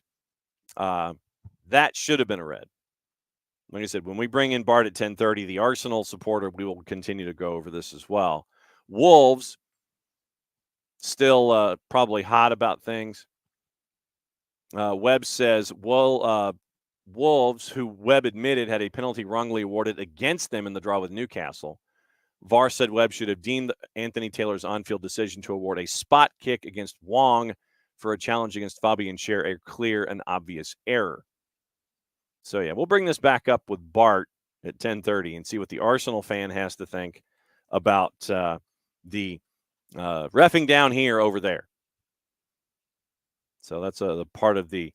that should have been a red. Like I said, when we bring in Bart at 10:30, the Arsenal supporter, we will continue to go over this as well. Wolves, still probably hot about things. Webb says, Wolves, who Webb admitted had a penalty wrongly awarded against them in the draw with Newcastle. VAR said Webb should have deemed Anthony Taylor's on-field decision to award a spot kick against Wong for a challenge against Fabian Schär a clear and obvious error. So, yeah, we'll bring this back up with Bart at 10:30 and see what the Arsenal fan has to think about the reffing down here over there. So that's a part of the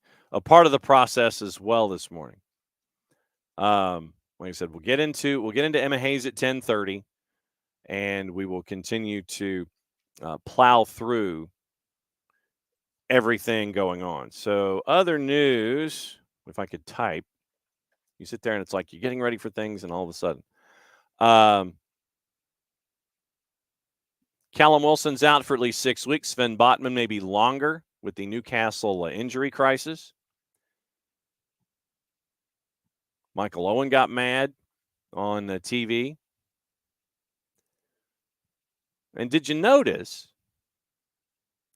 process as well this morning. Like I said, we'll get into Emma Hayes at 10:30, and we will continue to plow through everything going on. So, other news, if I could type. You sit there and it's like you're getting ready for things, and all of a sudden. Callum Wilson's out for at least 6 weeks. Sven Botman may be longer with the Newcastle injury crisis. Michael Owen got mad on TV. And did you notice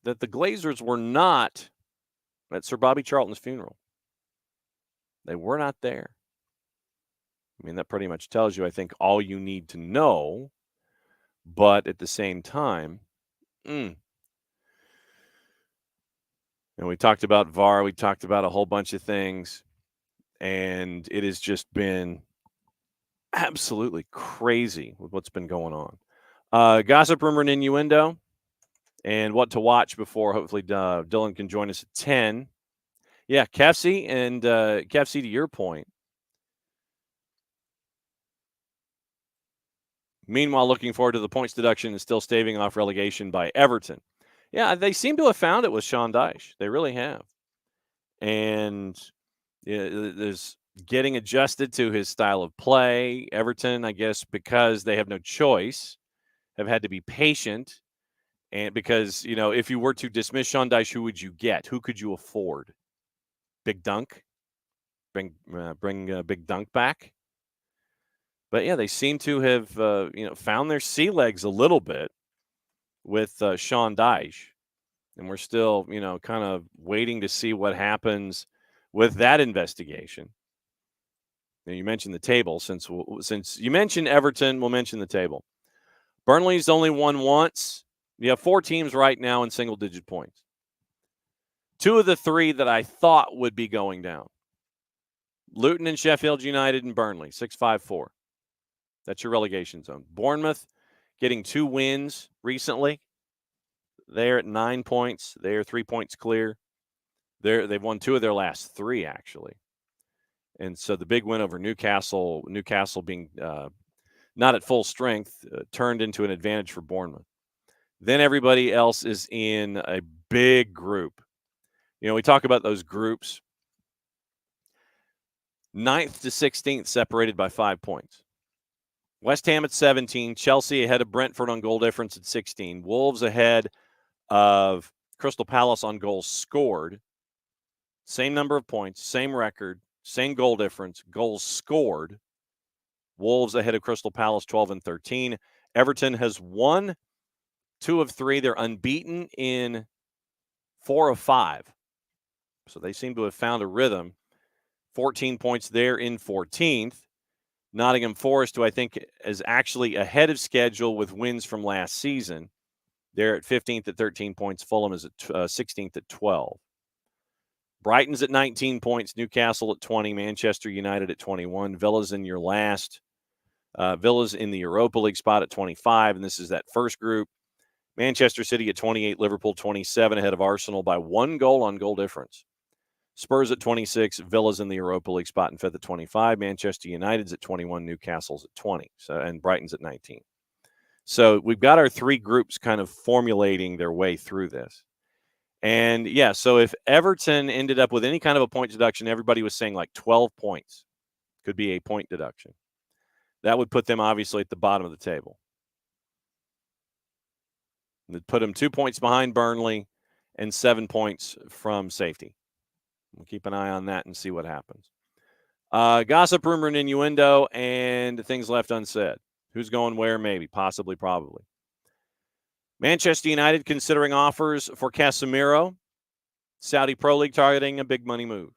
that the Glazers were not at Sir Bobby Charlton's funeral? They were not there. I mean, that pretty much tells you, I think, all you need to know. But at the same time, and we talked about VAR. We talked about a whole bunch of things. And it has just been absolutely crazy with what's been going on. Gossip, rumor, and innuendo, and what to watch before. Hopefully, Dylan can join us at 10. Yeah, Kefsey, and Kefsey, to your point, Meanwhile, looking forward to the points deduction and still staving off relegation by Everton. Yeah, they seem to have found it with Sean Dyche. They really have. And there's getting adjusted to his style of play. Everton, I guess, because they have no choice, have had to be patient. And because, if you were to dismiss Sean Dyche, who would you get? Who could you afford? Big Dunk? Bring Big Dunk back? But yeah, they seem to have found their sea legs a little bit with Sean Dyche, and we're still kind of waiting to see what happens with that investigation. Now, you mentioned the table. Since you mentioned Everton, we'll mention the table. Burnley's only won once. You have 4 teams right now in single-digit points. 2 of the 3 that I thought would be going down: Luton and Sheffield United and Burnley, 6-5-4. That's your relegation zone. Bournemouth getting 2 wins recently. They're at 9 points. They are 3 points clear. They've won 2 of their last 3, actually. And so the big win over Newcastle being not at full strength, turned into an advantage for Bournemouth. Then everybody else is in a big group. We talk about those groups. 9th to 16th separated by 5 points. West Ham at 17, Chelsea ahead of Brentford on goal difference at 16, Wolves ahead of Crystal Palace on goals scored. Same number of points, same record, same goal difference, goals scored. Wolves ahead of Crystal Palace 12 and 13. Everton has won 2 of 3. They're unbeaten in 4 of 5. So they seem to have found a rhythm. 14 points there in 14th. Nottingham Forest, who I think is actually ahead of schedule with wins from last season. They're at 15th at 13 points. Fulham is at 16th at 12. Brighton's at 19 points. Newcastle at 20. Manchester United at 21. Villa's in your last. Villa's in the Europa League spot at 25, and this is that first group. Manchester City at 28. Liverpool 27 ahead of Arsenal by 1 goal on goal difference. Spurs at 26, Villa's in the Europa League spot and 5th at 25. Manchester United's at 21, Newcastle's at 20, and Brighton's at 19. So we've got our 3 groups kind of formulating their way through this. And, yeah, so if Everton ended up with any kind of a point deduction, everybody was saying like 12 points could be a point deduction. That would put them obviously at the bottom of the table. It'd put them 2 points behind Burnley and 7 points from safety. We'll keep an eye on that and see what happens. Gossip, rumor, and innuendo, and things left unsaid. Who's going where? Maybe, possibly, probably. Manchester United considering offers for Casemiro. Saudi Pro League targeting a big money move.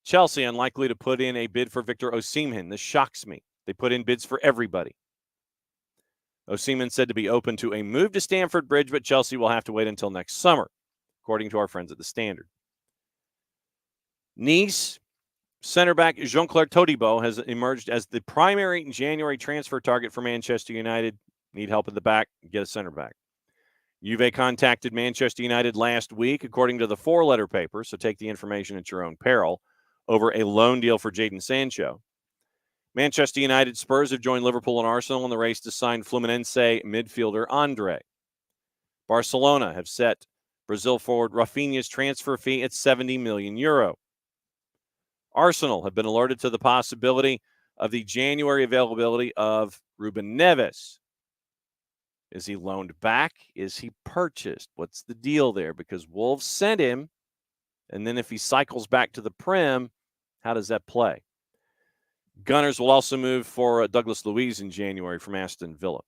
Chelsea unlikely to put in a bid for Victor Osimhen. This shocks me. They put in bids for everybody. Osimhen said to be open to a move to Stamford Bridge, but Chelsea will have to wait until next summer, according to our friends at the Standard. Nice center back Jean-Claire Todibo has emerged as the primary January transfer target for Manchester United. Need help at the back, get a center back. Juve contacted Manchester United last week, according to the 4-letter paper, so take the information at your own peril, over a loan deal for Jadon Sancho. Manchester United, Spurs have joined Liverpool and Arsenal in the race to sign Fluminense midfielder Andre. Barcelona have set Brazil forward Rafinha's transfer fee at €70 million. Arsenal have been alerted to the possibility of the January availability of Ruben Neves. Is he loaned back? Is he purchased? What's the deal there? Because Wolves sent him, and then if he cycles back to the Prem, how does that play? Gunners will also move for Douglas Luiz in January from Aston Villa.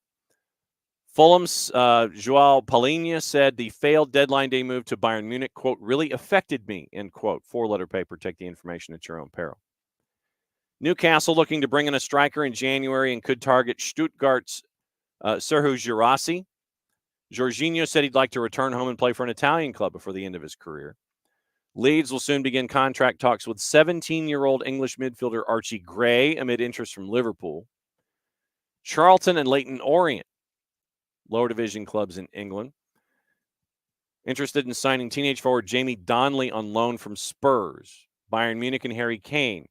Fulham's Joao Palhinha said the failed deadline day move to Bayern Munich, quote, really affected me, end quote. 4-letter paper. Take the information at your own peril. Newcastle looking to bring in a striker in January and could target Stuttgart's Serhou Girassi. Jorginho said he'd like to return home and play for an Italian club before the end of his career. Leeds will soon begin contract talks with 17-year-old English midfielder Archie Gray amid interest from Liverpool. Charlton and Leyton Orient, lower division clubs in England, interested in signing teenage forward Jamie Donnelly on loan from Spurs. Bayern Munich and Harry Kane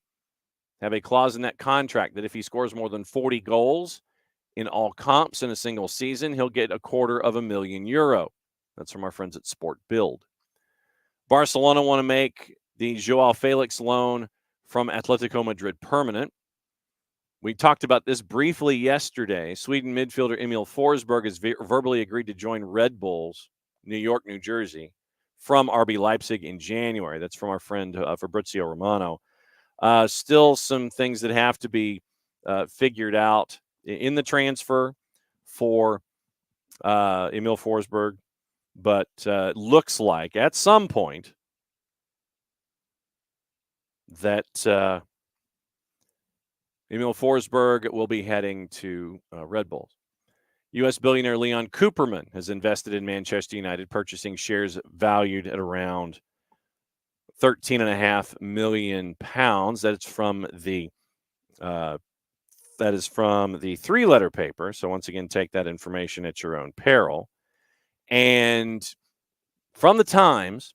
have a clause in that contract that if he scores more than 40 goals in all comps in a single season, he'll get €250,000. That's from our friends at Sport Build. Barcelona want to make the Joao Felix loan from Atletico Madrid permanent. We talked about this briefly yesterday. Sweden midfielder Emil Forsberg has verbally agreed to join Red Bulls, New York, New Jersey, from RB Leipzig in January. That's from our friend Fabrizio Romano. Still some things that have to be figured out in the transfer for Emil Forsberg, but looks like at some point that Emil Forsberg will be heading to Red Bulls. U.S. billionaire Leon Cooperman has invested in Manchester United, purchasing shares valued at around £13.5 million. That is from the three-letter paper. So once again, take that information at your own peril. And from the Times,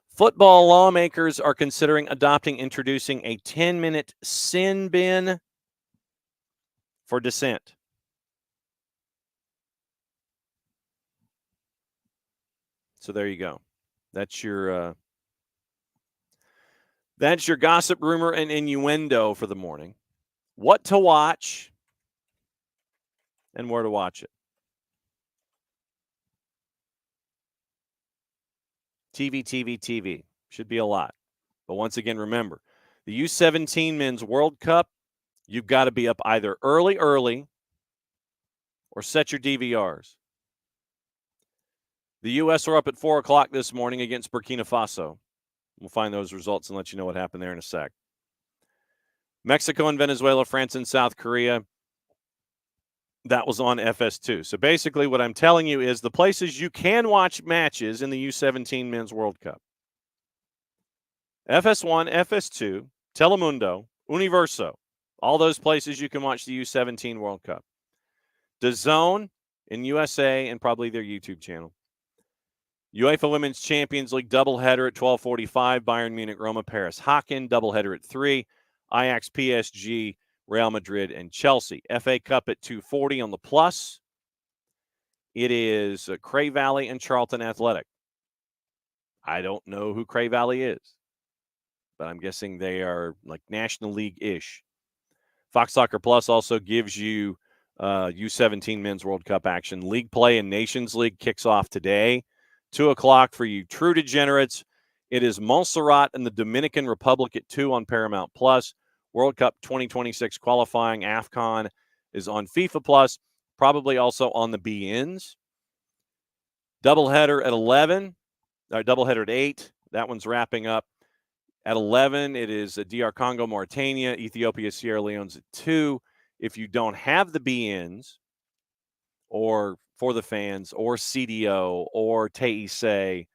football lawmakers are considering introducing a 10-minute sin bin for dissent. So there you go. That's your gossip, rumor, and innuendo for the morning. What to watch and where to watch it. TV. Should be a lot. But once again, remember, the U17 Men's World Cup, you've got to be up either early, or set your DVRs. The U.S. are up at 4 o'clock this morning against Burkina Faso. We'll find those results and let you know what happened there in a sec. Mexico and Venezuela, France and South Korea, that was on FS2. So basically what I'm telling you is the places you can watch matches in the U17 Men's World Cup. FS1, FS2, Telemundo, Universo, all those places you can watch the U17 World Cup. DAZN in USA and probably their YouTube channel. UEFA Women's Champions League doubleheader at 12:45. Bayern Munich, Roma, Paris, Haken. Doubleheader at 3. Ajax, PSG, Real Madrid, and Chelsea. FA Cup at 2:40 on the Plus. It is Cray Valley and Charlton Athletic. I don't know who Cray Valley is, but I'm guessing they are like National League-ish. Fox Soccer Plus also gives you U17 Men's World Cup action. League play and Nations League kicks off today. 2 o'clock for you true degenerates. It is Montserrat and the Dominican Republic at 2 on Paramount Plus. World Cup 2026 qualifying AFCON is on FIFA Plus, probably also on the BNs. Doubleheader at 11, or doubleheader at 8. That one's wrapping up. At 11, it is DR Congo, Mauritania, Ethiopia, Sierra Leone's at 2. If you don't have the BNs, or For the Fans, or CDO, or Teise,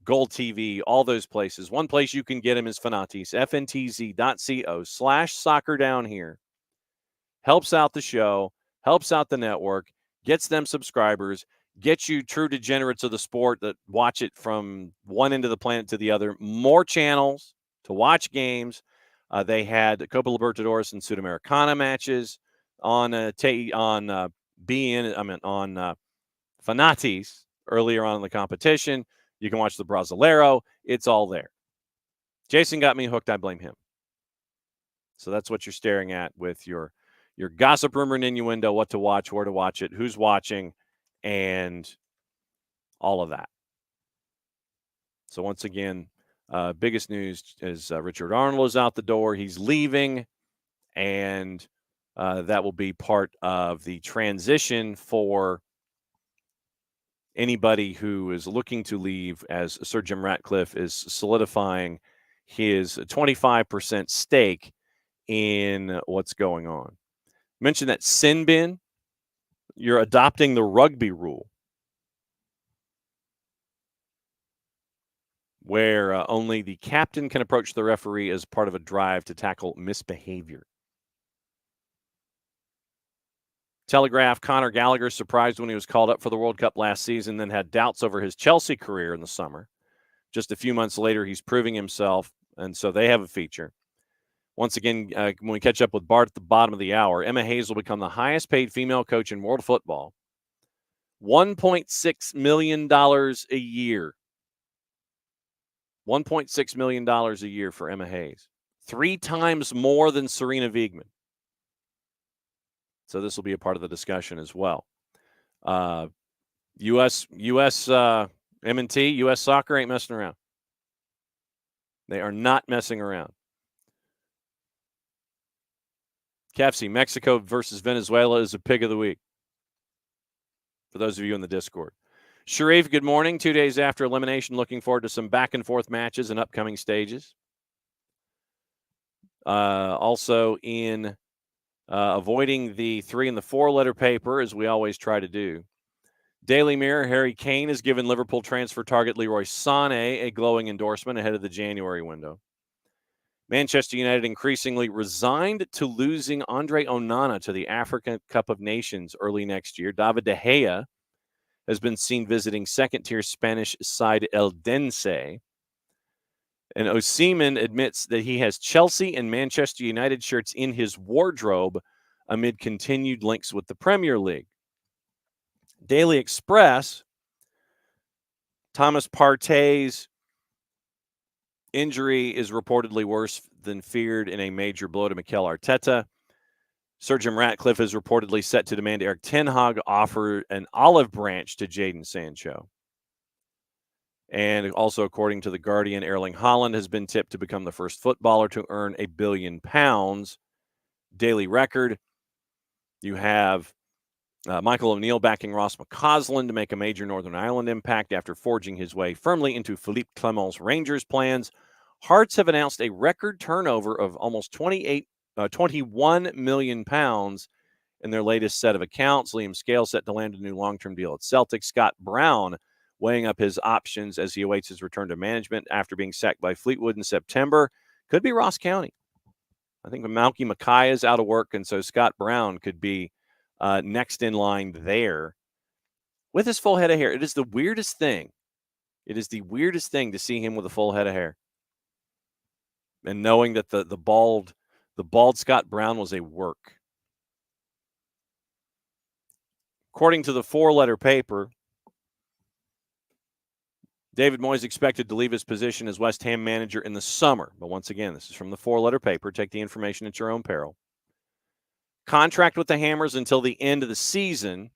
Gold TV, all those places. One place you can get them is Fanatis, fntz.co/soccer down here. Helps out the show, helps out the network, gets them subscribers, gets you true degenerates of the sport that watch it from one end of the planet to the other. More channels to watch games. They had Copa Libertadores and Sudamericana matches on Fanatis earlier on in the competition. You can watch the Brasileiro. It's all there. Jason got me hooked. I blame him. So that's what you're staring at with your gossip, rumor, and innuendo, what to watch, where to watch it, who's watching, and all of that. So once again, biggest news is Richard Arnold is out the door. He's leaving, and that will be part of the transition for anybody who is looking to leave, as Sir Jim Ratcliffe is solidifying his 25% stake in what's going on. Mention that sin bin. You're adopting the rugby rule, where only the captain can approach the referee as part of a drive to tackle misbehavior. Telegraph, Conor Gallagher surprised when he was called up for the World Cup last season, then had doubts over his Chelsea career in the summer. Just a few months later, he's proving himself, and so they have a feature. Once again, when we catch up with Bart at the bottom of the hour, Emma Hayes will become the highest paid female coach in world football. $1.6 million a year. $1.6 million a year for Emma Hayes. 3 times more than Serena Wiegman. So this will be a part of the discussion as well. U.S. M&T, U.S. Soccer ain't messing around. They are not messing around. Kefsey, Mexico versus Venezuela is a pick of the week. For those of you in the Discord. Sharif, good morning. 2 days after elimination, looking forward to some back-and-forth matches in upcoming stages. Also in avoiding the 3 and the 4-letter paper, as we always try to do. Daily Mirror, Harry Kane has given Liverpool transfer target Leroy Sané a glowing endorsement ahead of the January window. Manchester United increasingly resigned to losing Andre Onana to the African Cup of Nations early next year. David De Gea has been seen visiting second-tier Spanish side Eldense. And Osimhen admits that he has Chelsea and Manchester United shirts in his wardrobe amid continued links with the Premier League. Daily Express, Thomas Partey's injury is reportedly worse than feared in a major blow to Mikel Arteta. Sir Jim Ratcliffe is reportedly set to demand Eric Ten Hag offer an olive branch to Jadon Sancho. And also, according to The Guardian, Erling Haaland has been tipped to become the first footballer to earn £1 billion. Daily Record, you have Michael O'Neill backing Ross McCausland to make a major Northern Ireland impact after forging his way firmly into Philippe Clement's Rangers plans. Hearts have announced a record turnover of almost £21 million in their latest set of accounts. Liam Scales set to land a new long-term deal at Celtic. Scott Brown weighing up his options as he awaits his return to management after being sacked by Fleetwood in September. Could be Ross County. I think Malky Mackay is out of work, and so Scott Brown could be next in line there with his full head of hair. It is the weirdest thing. It is the weirdest thing to see him with a full head of hair. And knowing that the bald Scott Brown was a work. According to the 4-letter paper, David Moyes expected to leave his position as West Ham manager in the summer. But once again, this is from the 4-letter paper. Take the information at your own peril. Contract with the Hammers until the end of the season.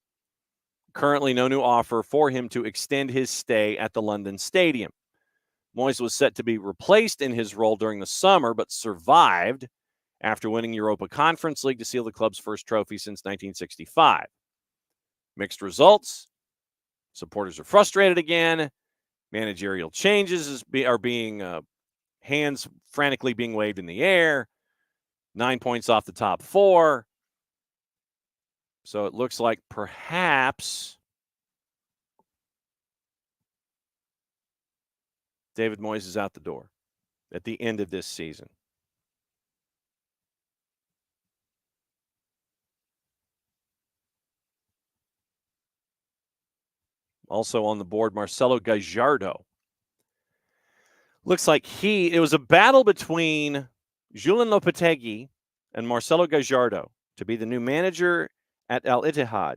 Currently, no new offer for him to extend his stay at the London Stadium. Moyes was set to be replaced in his role during the summer, but survived after winning Europa Conference League to seal the club's first trophy since 1965. Mixed results. Supporters are frustrated again. Managerial changes are being hands frantically being waved in the air. 9 points off the top 4. So it looks like perhaps David Moyes is out the door at the end of this season. Also on the board, Marcelo Gallardo. Looks like it was a battle between Julian Lopetegui and Marcelo Gallardo to be the new manager at Al Ittihad.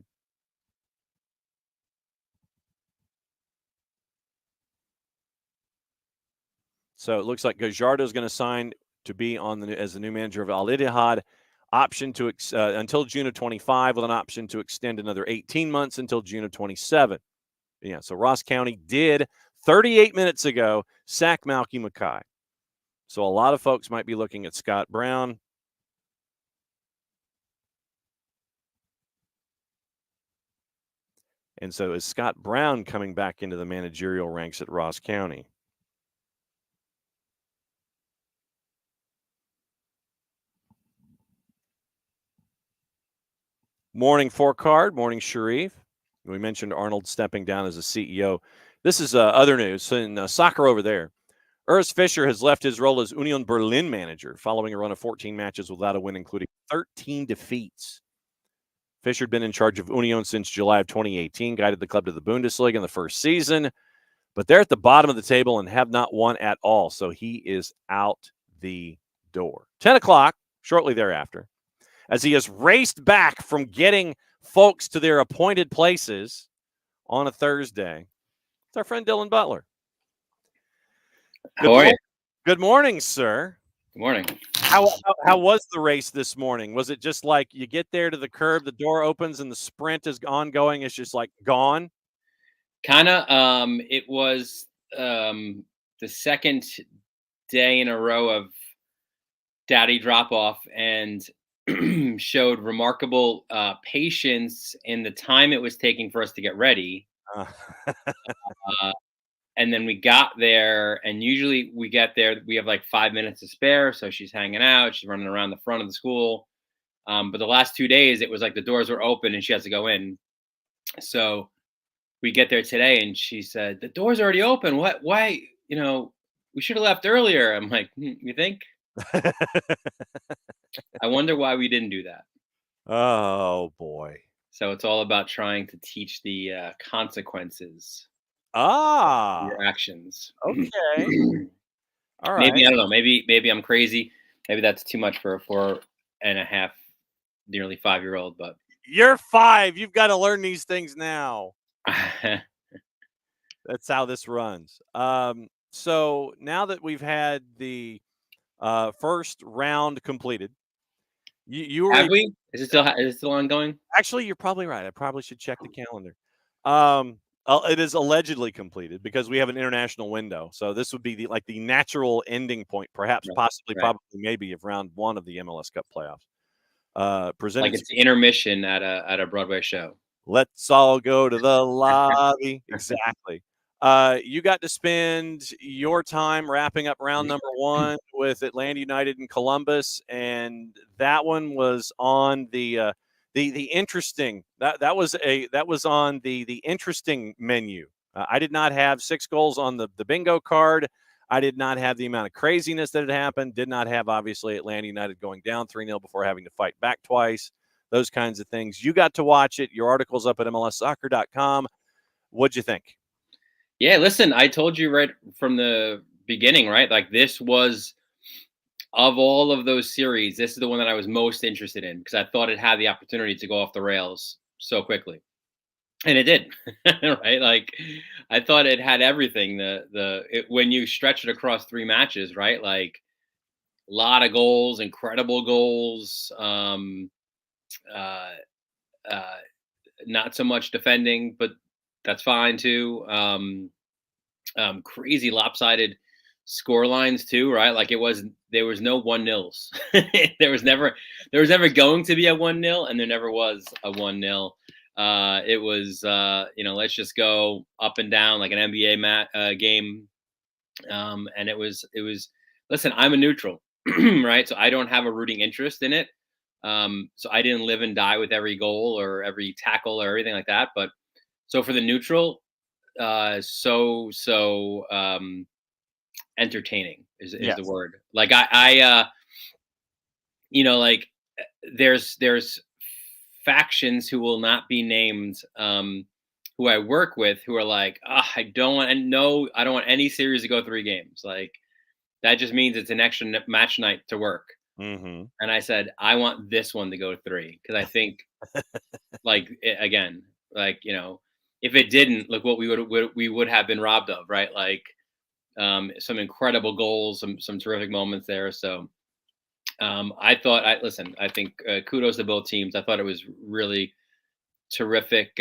So it looks like Gallardo is going to sign to be as the new manager of Al Ittihad. Option to until June of 25, with an option to extend another 18 months until June of 27. Yeah, so Ross County did 38 minutes ago sack Malky Mackay. So a lot of folks might be looking at Scott Brown. And so is Scott Brown coming back into the managerial ranks at Ross County? Morning, Four-Card. Morning, Sharif. We mentioned Arnold stepping down as a CEO. This is other news. In soccer over there, Urs Fischer has left his role as Union Berlin manager following a run of 14 matches without a win, including 13 defeats. Fischer had been in charge of Union since July of 2018, guided the club to the Bundesliga in the first season, but they're at the bottom of the table and have not won at all, so he is out the door. 10 o'clock, shortly thereafter, as he has raced back from getting folks to their appointed places on a Thursday. It's our friend Dylan Butler. How are you? Good morning, sir. Good morning. How was the race this morning? Was it just like you get there to the curb, the door opens, and the sprint is ongoing? It's just like gone? Kind of. It was the second day in a row of daddy drop off, and showed remarkable patience in the time it was taking for us to get ready. And then we got there, and usually we get there, we have like 5 minutes to spare. So she's hanging out, she's running around the front of the school. But the last 2 days, it was like the doors were open and she has to go in. So we get there today, and she said, "The door's already open. What? Why? We should have left earlier." I'm like, "You think?" I wonder why we didn't do that. Oh, boy. So it's all about trying to teach the consequences of your actions. Okay. All right. Maybe, I don't know. Maybe I'm crazy. Maybe that's too much for a 4.5, nearly 5-year-old. But you're 5. You've got to learn these things now. That's how this runs. So now that we've had the first round completed, you were have we? Is it still ongoing? Actually, you're probably right. I probably should check the calendar. It is allegedly completed because we have an international window. So this would be the natural ending point, perhaps, possibly, probably, maybe of round 1 of the MLS Cup playoffs. Presented like it's intermission at a Broadway show. Let's all go to the lobby. Exactly. You got to spend your time wrapping up round number 1 with Atlanta United and Columbus, and that one was on the interesting. That was on the interesting menu. I did not have 6 goals on the bingo card. I did not have the amount of craziness that had happened. Did not have, obviously, Atlanta United going down 3-0 before having to fight back twice. Those kinds of things. You got to watch it. Your article's up at MLSsoccer.com. What'd you think? Yeah, listen, I told you right from the beginning, right? Like, this was, of all of those series, this is the one that I was most interested in because I thought it had the opportunity to go off the rails so quickly. And it did, right? Like, I thought it had everything. When you stretch it across 3 matches, right? Like, a lot of goals, incredible goals. Not so much defending, but that's fine too. Crazy lopsided score lines too, right? Like, there was no 1-0s. there was never going to be a 1-0, and there never was a 1-0. It was let's just go up and down like an NBA game. And it was listen, I'm a neutral, right? So I don't have a rooting interest in it. So I didn't live and die with every goal or every tackle or everything like that. But so for the neutral, entertaining is the word. Like like there's factions who will not be named, who I work with, who are like, I don't want any series to go 3 games. Like, that just means it's an extra match night to work. Mm-hmm. And I said, I want this one to go 3 because I think, if it didn't, look what we would have been robbed of, right? Like, some incredible goals, some terrific moments there. So I think kudos to both teams. I thought it was really terrific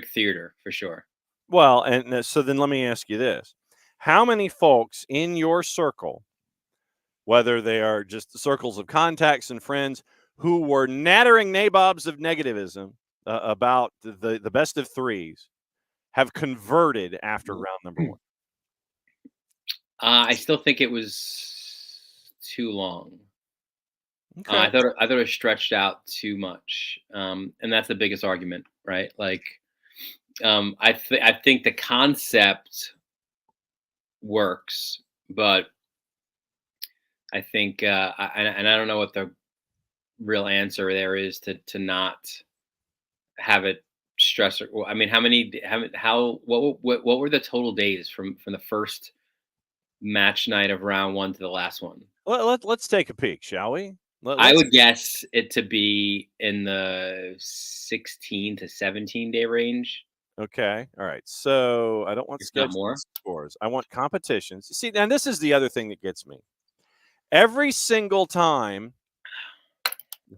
theater for sure. Well, and so then let me ask you this. How many folks in your circle, whether they are just the circles of contacts and friends, who were nattering nabobs of negativism about the best of 3s, have converted after round number 1? I still think it was too long. Okay. I thought it was stretched out too much, and that's the biggest argument, right? Like, I think the concept works, but I think, and I don't know what the real answer there is to not have it stress. I mean, what were the total days from the first match night of round 1 to the last one. Let's take a peek, shall we? I would guess it to be in the 16 to 17 day range. Okay. All right. So I don't want If not scheduling more. scores. I want competitions. See, and this is the other thing that gets me. Every single time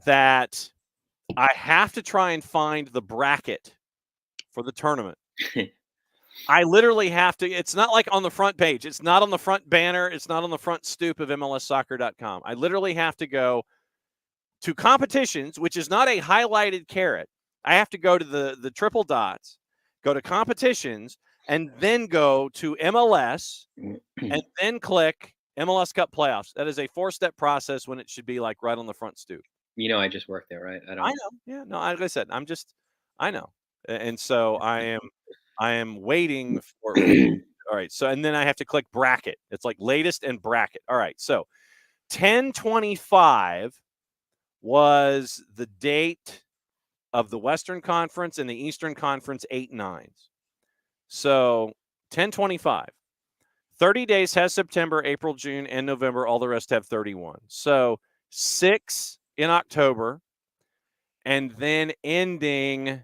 that I have to try and find the bracket for the tournament, I literally have to. It's not like on the front page. It's not on the front banner. It's not on the front stoop of MLSsoccer.com. I literally have to go to competitions, which is not a highlighted carrot. I have to go to the triple dots, go to competitions, and then go to MLS, and then click MLS Cup playoffs. That is a 4-step process when it should be like right on the front stoop. You know, I just work there, right? I know. Yeah. No. Like I said, I know, and so I am waiting for. All right. So and then I have to click bracket. It's like latest and bracket. All right. So 10/25 was the date of the Western Conference and the Eastern Conference 8-9s. So 10/25. 30 days has September, April, June, and November. All the rest have 31. So 6 in October, and then ending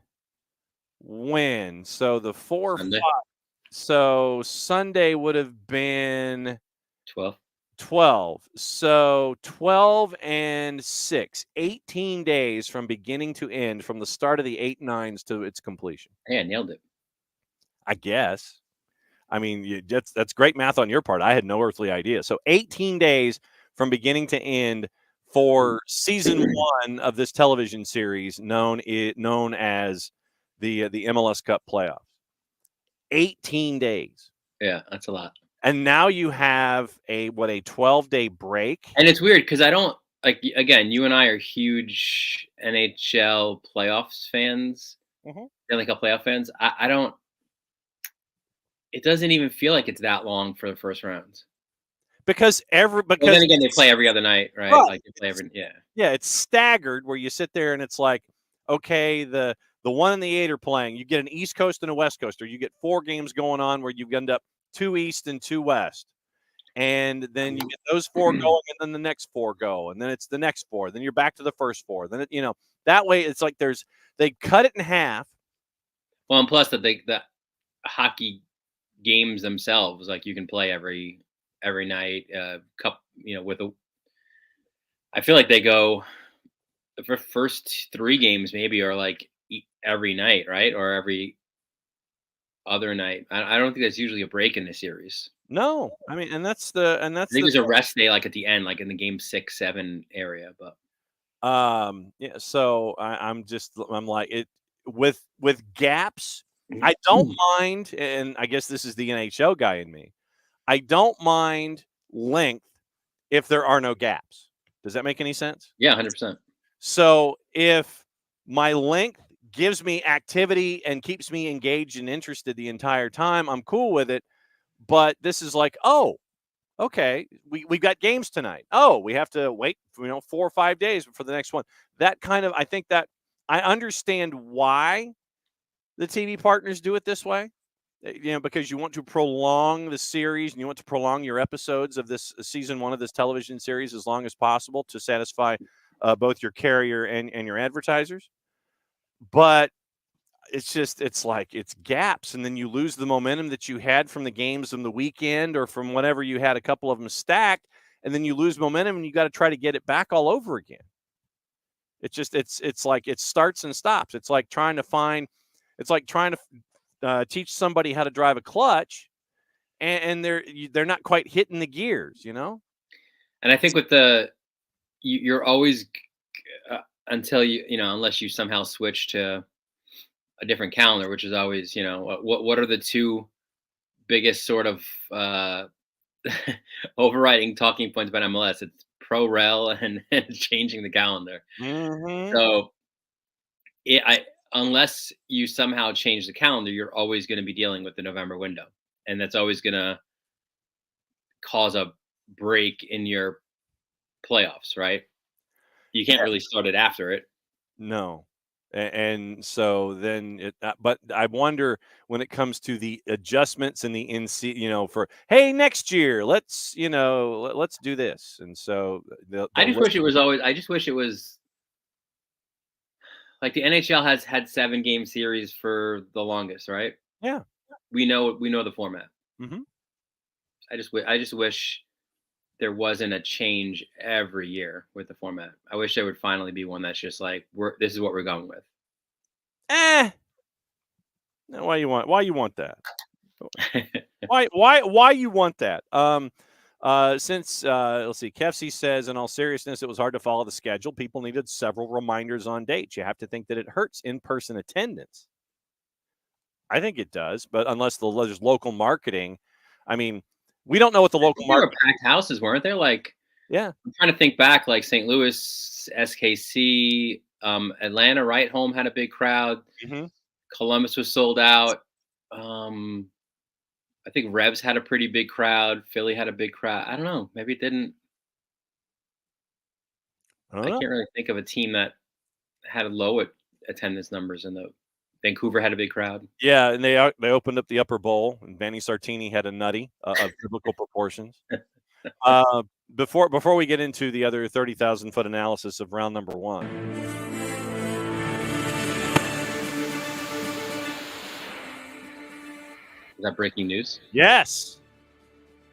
when? So the 4, Sunday. 5. So Sunday would have been 12. 12. So 12 and 6. 18 days from beginning to end, from the start of the 8-9s to its completion. Hey, I nailed it. I guess. I mean, that's great math on your part. I had no earthly idea. So 18 days from beginning to end for season 1 of this television series known as the MLS Cup playoffs. 18 days. Yeah, that's a lot. And now you have a 12-day break. And it's weird because I don't like. Again, you and I are huge NHL playoffs fans. Stanley Cup playoff fans. I don't. It doesn't even feel like it's that long for the first rounds. Because then again, they play every other night, right? Like they play every Yeah, it's staggered where you sit there and it's like, okay, the 1 and the 8 are playing. You get an East Coast and a West Coast, or you get 4 games going on where you end up 2 East and 2 West. And then you get those 4 going, and then the next 4 go, and then it's the next 4. Then you're back to the first 4. Then that way it's like they cut it in half. Well, and plus the hockey games themselves, like you can play every night. Cup, with a. I feel like they go. The first 3 games maybe are like every night, right, or every other night. I don't think that's usually a break in the series. No, I mean, and that's I think there's a rest day, like at the end, like in the game 6, 7 area. But yeah. So I'm like it with gaps. I don't mind, and I guess this is the NHL guy in me. I don't mind length if there are no gaps. Does that make any sense? Yeah, 100%. So if my length gives me activity and keeps me engaged and interested the entire time, I'm cool with it. But this is like, oh, okay, we got games tonight. Oh, we have to wait, 4 or 5 days for the next one. That kind of, I think that I understand why the TV partners do it this way. Because you want to prolong the series and you want to prolong your episodes of this season 1 of this television series as long as possible to satisfy both your carrier and your advertisers. But it's like it's gaps, and then you lose the momentum that you had from the games on the weekend or from whenever you had a couple of them stacked, and then you lose momentum and you got to try to get it back all over again. It's like it starts and stops. It's like trying to teach somebody how to drive a clutch, and they're not quite hitting the gears, And I think with you're always until unless you somehow switch to a different calendar, which is always, what are the 2 biggest sort of overriding talking points about MLS? It's pro rel and changing the calendar. So unless you somehow change the calendar, you're always going to be dealing with the November window, and that's always going to cause a break in your playoffs, right? You can't really start it after it. No. And so then but I wonder when it comes to the adjustments and the for, hey, next year let's let's do this. And so I just wish it was like the NHL has had 7-game series for the longest, right? Yeah. We know the format. Mm-hmm. I just wish there wasn't a change every year with the format. I wish there would finally be one that's just like this is what we're going with. Now, why you want that? Why you want that? Since let's see, Kefsey says, in all seriousness, it was hard to follow the schedule. People needed several reminders on dates. You have to think that it hurts in-person attendance. I think it does, but unless there's local marketing, I mean, we don't know what the local There were market. packed houses, weren't there? Like, yeah, I'm trying to think back. Like St. Louis, SKC, Atlanta, right? Home had a big crowd. Mm-hmm. Columbus was sold out. I think Revs had a pretty big crowd. Philly had a big crowd. I don't know. Maybe it didn't. I can't really think of a team that had low attendance numbers. And Vancouver had a big crowd. Yeah, and they opened up the upper bowl, and Vanni Sartini had a nutty of biblical proportions. Before we get into the other 30,000-foot analysis of round number 1. Is that breaking news? Yes.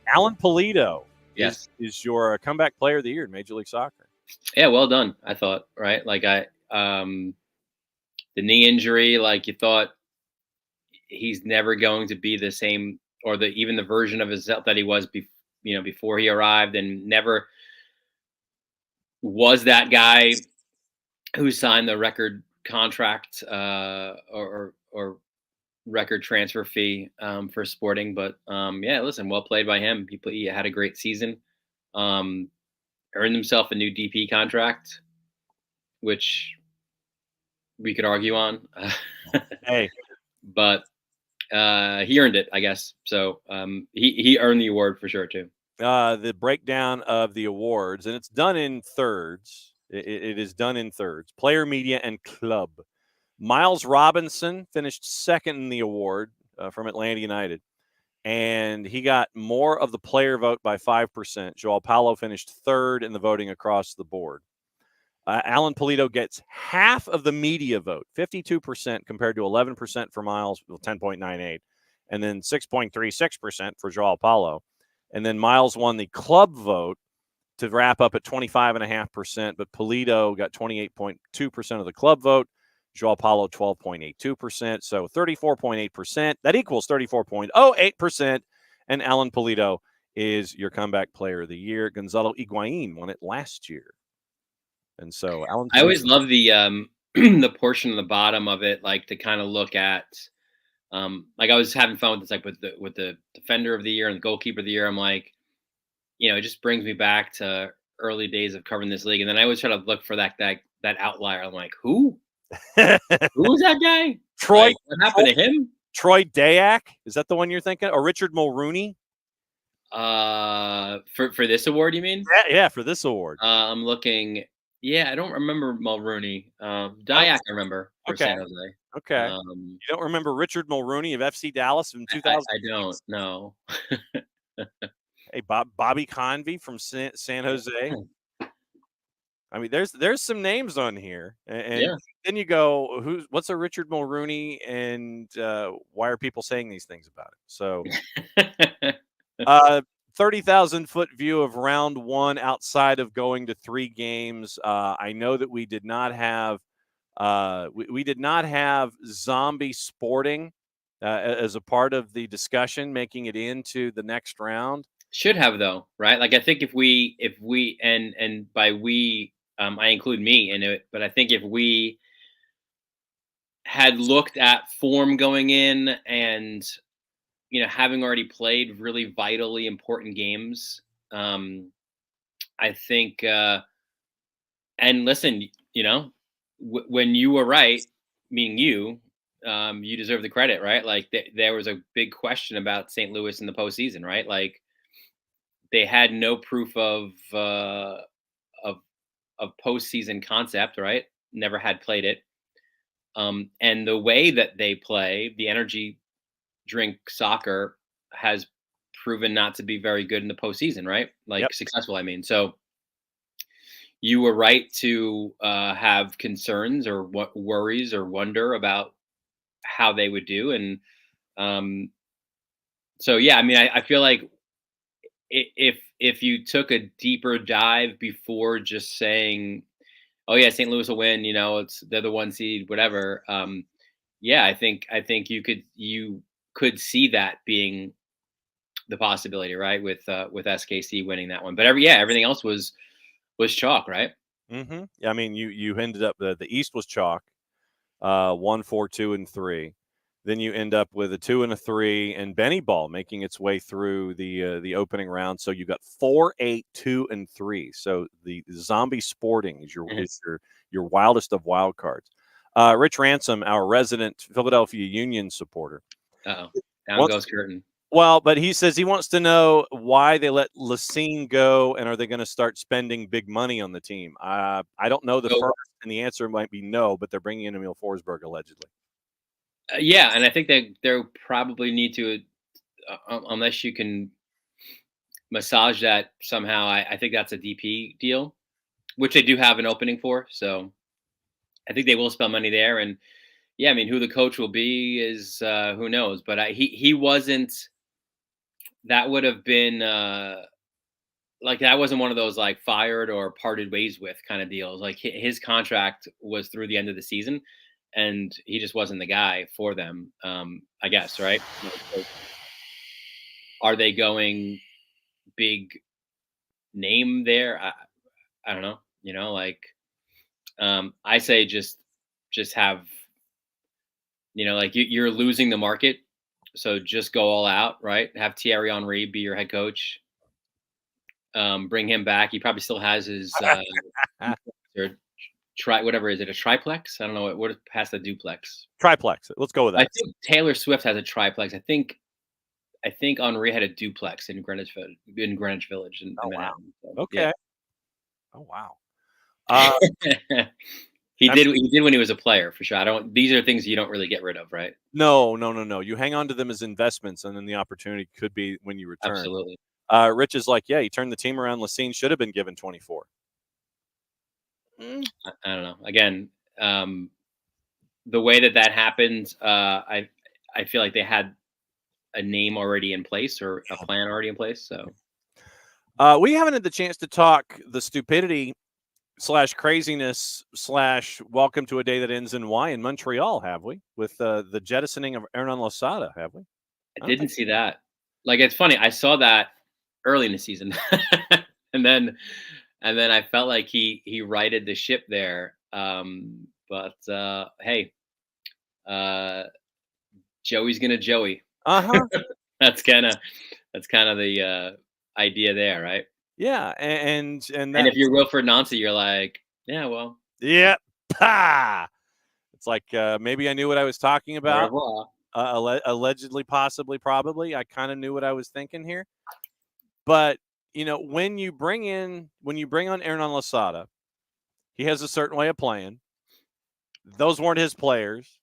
Alan Pulido Yes. is your comeback player of the year in Major League Soccer. Yeah, well done. I thought, right? Like the knee injury, like you thought he's never going to be the same, or even the version of himself that he was before he arrived, and never was that guy who signed the record contract or record transfer fee for Sporting. But yeah, listen, well played by him. He had a great season. Earned himself a new DP contract, which we could argue on. Hey, but he earned it, I guess. So he earned the award for sure too. The breakdown of the awards, and it's done in thirds. It is done in thirds. Player, media, and club. Miles Robinson finished second in the award from Atlanta United, and he got more of the player vote by 5%. Joao Paulo finished third in the voting across the board. Alan Pulido gets half of the media vote, 52% compared to 11% for Miles, 10.98, and then 6.36% for Joao Paulo. And then Miles won the club vote to wrap up at 25.5%, but Pulido got 28.2% of the club vote. Joao Paulo, 12.82%. So 34.8%. That equals 34.08%. And Alan Pulido is your comeback player of the year. Gonzalo Higuain won it last year. And so Alan Pulido, I always love the the portion on the bottom of it, like to kind of look at like I was having fun with this, like with the defender of the year and the goalkeeper of the year. I'm like, it just brings me back to early days of covering this league. And then I always try to look for that outlier. I'm like, who was that guy? Troy, like, what happened to him? Troy Dayak, is that the one you're thinking? Or Richard Mulrooney? For this award, you mean? Yeah, for this award. I'm looking. Yeah, I don't remember Mulrooney. Dayak, I remember for San Jose. Okay. You don't remember Richard Mulrooney of FC Dallas in 2000? I don't. No. Hey, Bobby Convey from San Jose. I mean, there's some names on here, and then you go, what's a Richard Mulrooney, and why are people saying these things about it? So, 30,000-foot view of round 1 outside of going to 3 games. I know that we did not have we did not have Zombie Sporting as a part of the discussion, making it into the next round. Should have, though, right? Like, I think if we and by we, I include me in it, but I think if we had looked at form going in and having already played really vitally important games, I think and listen, when you were right, meaning you deserve the credit, right? Like there was a big question about St. Louis in the postseason, right? Like they had no proof of postseason concept, right? Never had played it. And the way that they play, the energy drink soccer, has proven not to be very good in the postseason, right? Like Yep. successful, I mean. So you were right to have concerns or what worries or wonder about how they would do. And um, so, yeah, I mean, I feel like if you took a deeper dive before just saying, "Oh yeah, St. Louis will win," they're the 1 seed, whatever. Yeah, I think you could see that being the possibility, right? With SKC winning that one, but everything else was chalk, right? Mm-hmm. I mean, you ended up the East was chalk, 1, 4, 2, and 3. Then you end up with a 2 and a 3, and Benny Ball making its way through the opening round. So you got 4, 8, 2, and 3. So the Zombie Sporting is your wildest of wild cards. Rich Ransom, our resident Philadelphia Union supporter, Uh oh, down wants goes curtain. well, but he says he wants to know why they let Lacine go, and are they going to start spending big money on the team? I don't know the So, first, and the answer might be no, but they're bringing in Emil Forsberg allegedly. yeah, and I think that they'll probably need to, unless you can massage that somehow. I think that's a DP deal, which they do have an opening for. So I think they will spend money there. And yeah, I mean, who the coach will be is who knows. But he wasn't. That would have been like that wasn't one of those like fired or parted ways with kind of deals. Like his contract was through the end of the season, and he just wasn't the guy for them. I guess, right? So are they going big name there? I don't know. I say just have, like you're losing the market, so just go all out, right? Have Thierry Henry be your head coach. Bring him back. He probably still has his or whatever, is it a triplex? I don't know what past the duplex. Triplex. Let's go with I that. think Taylor Swift has a triplex. I think Henri had a duplex in Greenwich Village in Oh, wow. Manhattan. So, Okay. yeah. Oh, wow. He did when he was a player, for sure. These are things you don't really get rid of, right? No. You hang on to them as investments, and then the opportunity could be when you return. Absolutely. Rich is like, yeah, he turned the team around. Lacine should have been given 24. I don't know. Again, the way that happened, I feel like they had a name already in place or a plan already in place. So we haven't had the chance to talk the stupidity / craziness / welcome to a day that ends in Y in Montreal, have we? With the jettisoning of Hernan Losada, have we? I didn't see that. Like, it's funny. I saw that early in the season, and then I felt like he righted the ship there. But hey, Joey's gonna Joey. Uh-huh. That's kind of the idea there, right? Yeah, and And if you're Wilfred Nancy, you're like, yeah, well, yeah, pa! It's like maybe I knew what I was talking au about. revoir. Allegedly, possibly, probably. I kind of knew what I was thinking here. But when you bring on Hernan Losada, he has a certain way of playing. Those weren't his players.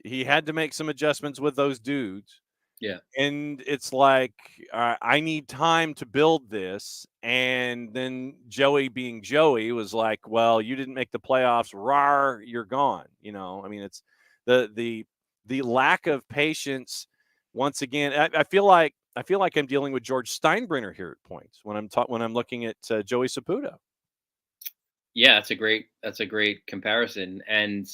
He had to make some adjustments with those dudes. Yeah. And it's like, I need time to build this. And then Joey, being Joey, was like, well, you didn't make the playoffs. Rawr, you're gone. I mean, it's the lack of patience. Once again, I feel like I'm dealing with George Steinbrenner here at points when I'm looking at Joey Saputo. Yeah, that's a great comparison. And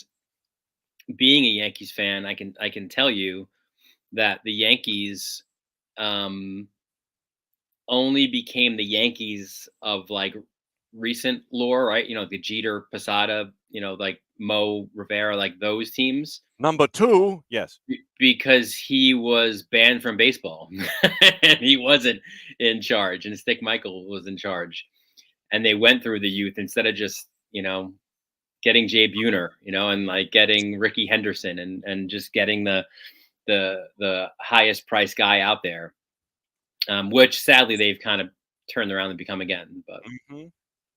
being a Yankees fan, I can tell you that the Yankees only became the Yankees of like recent lore, right? The Jeter, Posada, like Mo Rivera, like those teams. Number 2, yes. Because he was banned from baseball and he wasn't in charge, and Stick Michael was in charge. And they went through the youth instead of just, getting Jay Buhner, and like getting Ricky Henderson and just getting the highest price guy out there, which sadly they've kind of turned around and become again. But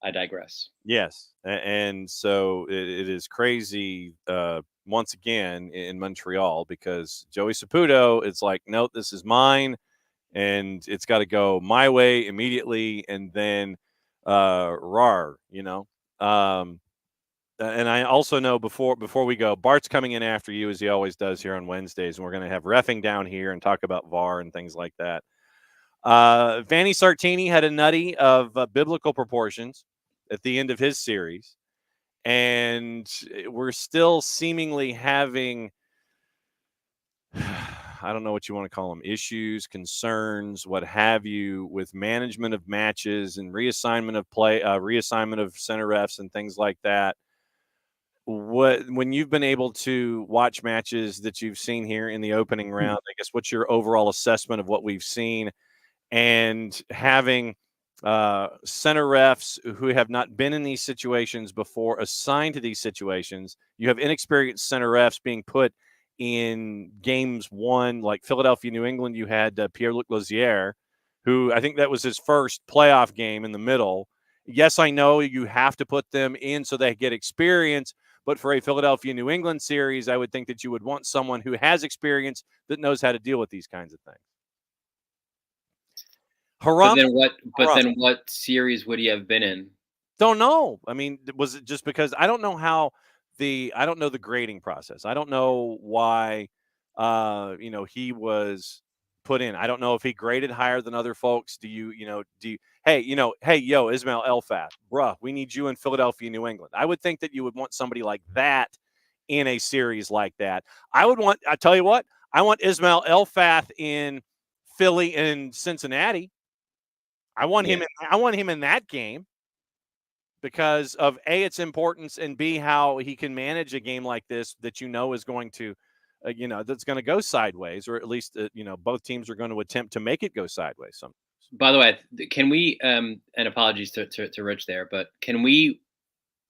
I digress. Yes, and so it is crazy. once again in Montreal, because Joey Saputo, it's like, no, this is mine, and it's got to go my way immediately, and then rar, and I also know before we go, Bart's coming in after you, as he always does here on Wednesdays, and we're going to have reffing down here and talk about VAR and things like that. Vanni Sartini had a nutty of biblical proportions at the end of his series, and we're still seemingly having, I don't know what you want to call them, issues, concerns, what have you, with management of matches and reassignment of play, reassignment of center refs and things like that. When you've been able to watch matches that you've seen here in the opening round, I guess, what's your overall assessment of what we've seen, and having center refs who have not been in these situations before assigned to these situations? You have inexperienced center refs being put in games one, like Philadelphia, New England. You had Pierre-Luc Lausier, who I think that was his first playoff game in the middle. Yes, I know you have to put them in so they get experience, but for a Philadelphia, New England series, I would think that you would want someone who has experience that knows how to deal with these kinds of things. But then what series would he have been in? Don't know. I mean, was it just because I don't know I don't know the grading process. I don't know why he was put in. I don't know if he graded higher than other folks. Hey, yo, Ismail Elfath, bruh, we need you in Philadelphia, New England. I would think that you would want somebody like that in a series like that. I tell you what, I want Ismail Elfath in Philly and Cincinnati. I want him in that game, because of A, its importance, and B, how he can manage a game like this that is going to that's going to go sideways, or at least both teams are going to attempt to make it go sideways. By the way, can we and apologies to Rich there, but can we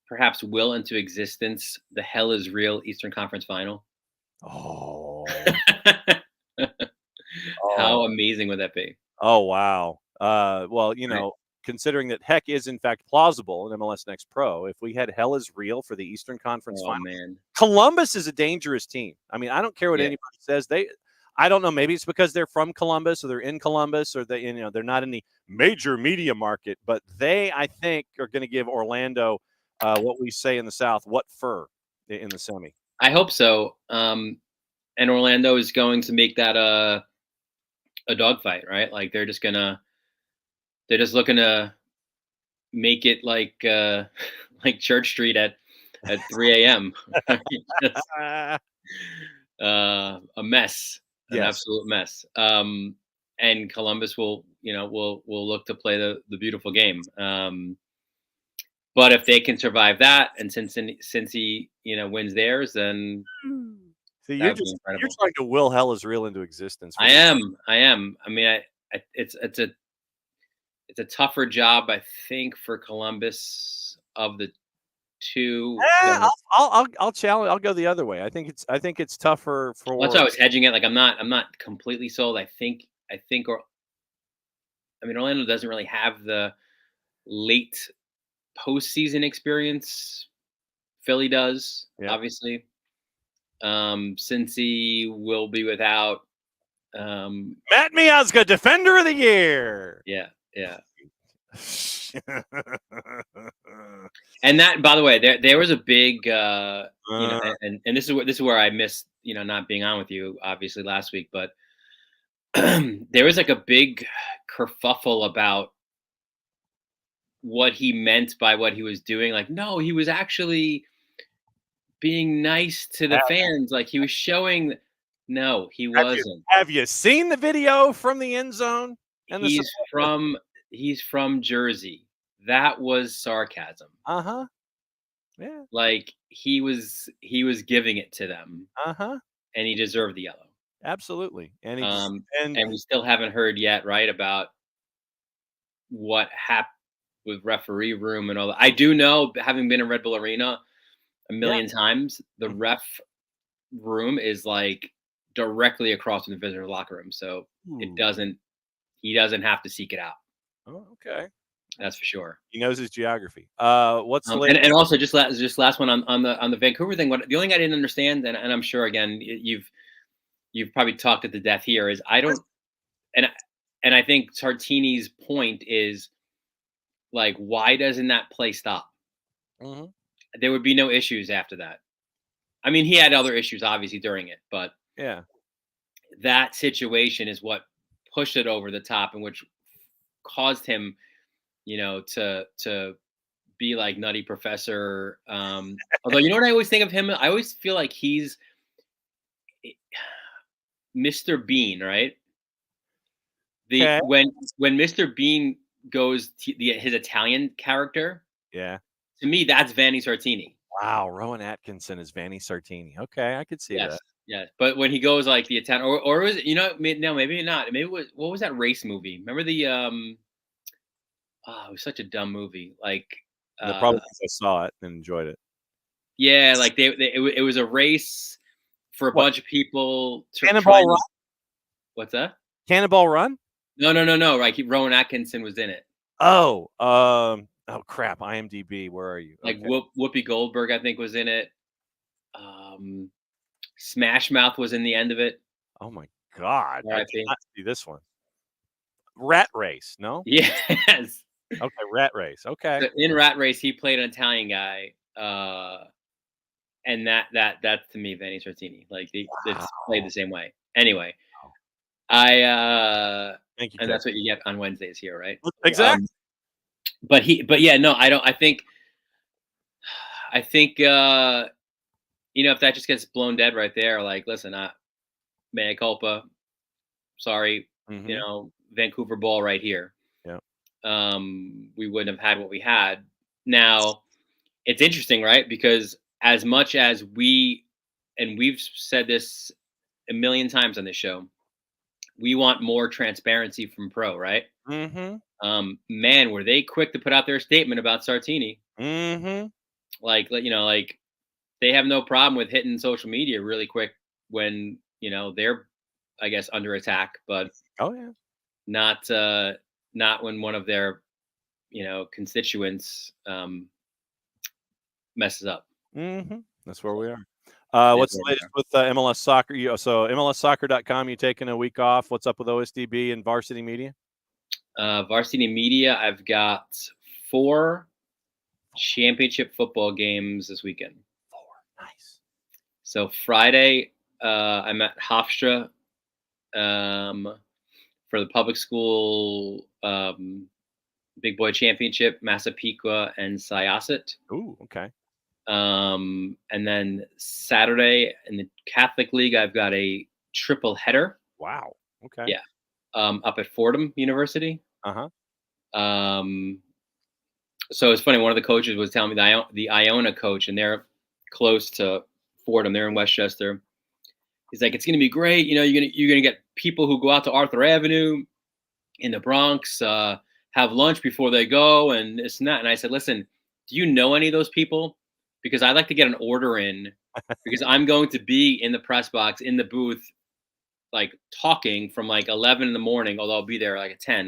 perhaps will into existence the Hell is Real Eastern Conference Final? Oh. How amazing would that be? Oh, wow. Well, Right. Considering that heck is in fact plausible in MLS Next Pro, if we had Hell is Real for the Eastern Conference Final, man. Columbus is a dangerous team. I mean, I don't care what anybody says. I don't know. Maybe it's because they're from Columbus, or they're in Columbus, or they're not in the major media market, but they, I think, are going to give Orlando what we say in the South, what fur in the semi. I hope so. And Orlando is going to make that a dogfight, right? Like they're just looking to make it like Church Street at 3 a.m. A mess, an absolute mess. And Columbus will look to play the beautiful game. But if they can survive that, and Cincy wins theirs, then so you're trying to will Hell is Real into existence. I am. I mean, it's a tougher job, I think, for Columbus of the two. I'll challenge. I'll go the other way. I think it's tougher for. That's why I was hedging it. Like I'm not completely sold. I mean, Orlando doesn't really have the late postseason experience. Philly does, obviously. Cincy will be without Matt Miazga, Defender of the Year. Yeah. And that, by the way, there was a big, and this is where I missed, not being on with you, obviously, last week, but there was like a big kerfuffle about what he meant by what he was doing. Like, no, he was actually being nice to the fans. Like he was showing. No, he wasn't. Have you seen the video from the end zone? He's from Jersey. That was sarcasm. Yeah. Like he was giving it to them. And he deserved the yellow. Absolutely. And and we still haven't heard yet, right, about what happened with referee room and all that. I do know, having been in Red Bull Arena a million times, the ref room is like directly across from the visitor locker room, so he doesn't have to seek it out. Oh, okay. That's for sure. He knows his geography. What's the latest? And also just last one on the Vancouver thing. What the only thing I didn't understand, and I'm sure again you've probably talked it to death here, is I don't and I think Sartini's point is like, why doesn't that play stop? Mhm. There would be no issues after that. I mean, he had other issues obviously during it, but Yeah. that situation is what pushed it over the top and which caused him, to be like Nutty Professor. Although, you know what I always think of him? I always feel like he's Mr. Bean, right? Okay. When Mr. Bean goes to his Italian character, Yeah. to me, that's Vanni Sartini. Wow. Rowan Atkinson is Vanni Sartini. Okay. I could see that. Yes. But when he goes like the Italian, or was it, no, maybe not. Maybe what was that race movie? Remember the it was such a dumb movie. Like, Probably because I saw it and enjoyed it. yeah, like it was a race for a What? bunch of people. Cannonball Run? What's that? Cannonball Run? No. Like Rowan Atkinson was in it. Oh, crap. IMDb. Where are you? Like Okay. Whoopi Goldberg, I think, was in it. Smash Mouth was in the end of it. Oh my God. I R.I.P. did not see this one. Rat Race, no? Yes. Okay, Rat Race. Okay. So in Rat Race, he played an Italian guy, and that's to me Vanni Sartini. Like it's played the same way. Anyway, Thank you. and Ted. that's what you get on Wednesdays here, right? Exactly. But yeah, no, I don't. I think, if that just gets blown dead right there, like, listen, mea culpa, sorry, Mhm. Vancouver ball right here. Yeah. We wouldn't have had what we had. Now, it's interesting, right? Because as much as we've said this a million times on this show, we want more transparency from pro, right? Mhm. Man, were they quick to put out their statement about Sartini? Mhm. Like they have no problem with hitting social media really quick when they're, I guess, under attack, but Oh yeah. not when one of their constituents messes up. Mhm. That's where we are. It is What's the where we latest with MLS soccer? So MLSsoccer.com, you taking a week off? What's up with OSDB and Varsity Media? Varsity Media, I've got 4 championship football games this weekend. 4. Nice. So Friday, I'm at Hofstra for the public school Big Boy Championship, Massapequa and Syosset. Ooh, okay. And then Saturday in the Catholic League, I've got a triple header. Wow. Okay. Yeah. Up at Fordham University. Uh-huh. So it's funny. One of the coaches was telling me the Iona coach, and they're close to Fordham. They're in Westchester. He's like, it's going to be great. You're going to get people who go out to Arthur Avenue in the Bronx, have lunch before they go, and this and that. And I said, listen, do you know any of those people? Because I'd like to get an order in, because I'm going to be in the press box in the booth, like talking from like 11 in the morning, although I'll be there like at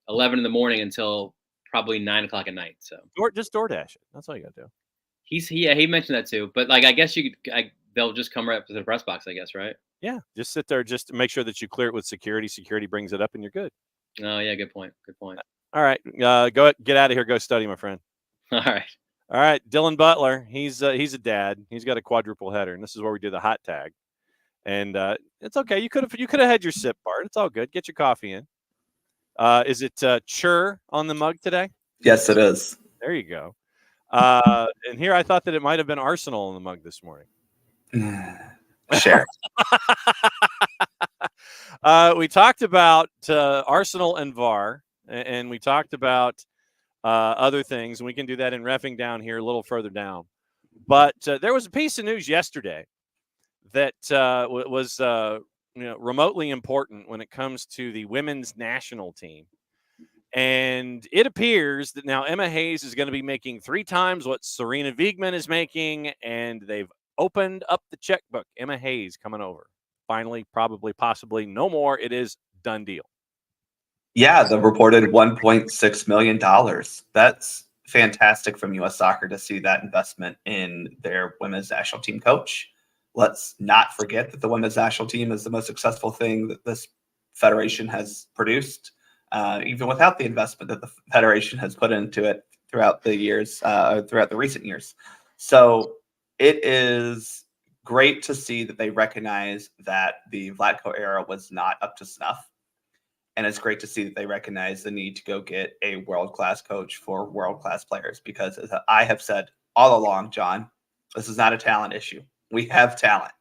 11 in the morning until probably 9 o'clock at night. So Just DoorDash it. That's all you got to do. he mentioned that too. But like, I guess they'll just come right up to the press box, I guess, right? Yeah, just sit there. Just make sure that you clear it with security. Security brings it up, and you're good. Oh yeah, good point. All right, go get out of here. Go study, my friend. All right. Dylan Butler. He's a dad. He's got a quadruple header, and this is where we do the hot tag. And it's okay. You could have had your sip, Bart. It's all good. Get your coffee in. Is it Chur on the mug today? Yes, it is. There you go. And here I thought that it might have been Arsenal on the mug this morning. Sure. We talked about Arsenal and VAR, and we talked about other things, and we can do that in reffing down here a little further down. But there was a piece of news yesterday that was remotely important when it comes to the women's national team. And it appears that now Emma Hayes is going to be making 3 times what Serena Wiegmann is making, and they've opened up the checkbook. Emma Hayes coming over. Finally, probably, possibly, no more. It is done deal. Yeah, the reported $1.6 million. That's fantastic from U.S. Soccer to see that investment in their women's national team coach. Let's not forget that the women's national team is the most successful thing that this federation has produced, even without the investment that the federation has put into it throughout the years, throughout the recent years. So it is great to see that they recognize that the Vlatko era was not up to snuff. And it's great to see that they recognize the need to go get a world-class coach for world-class players, because as I have said all along, John, this is not a talent issue. We have talent.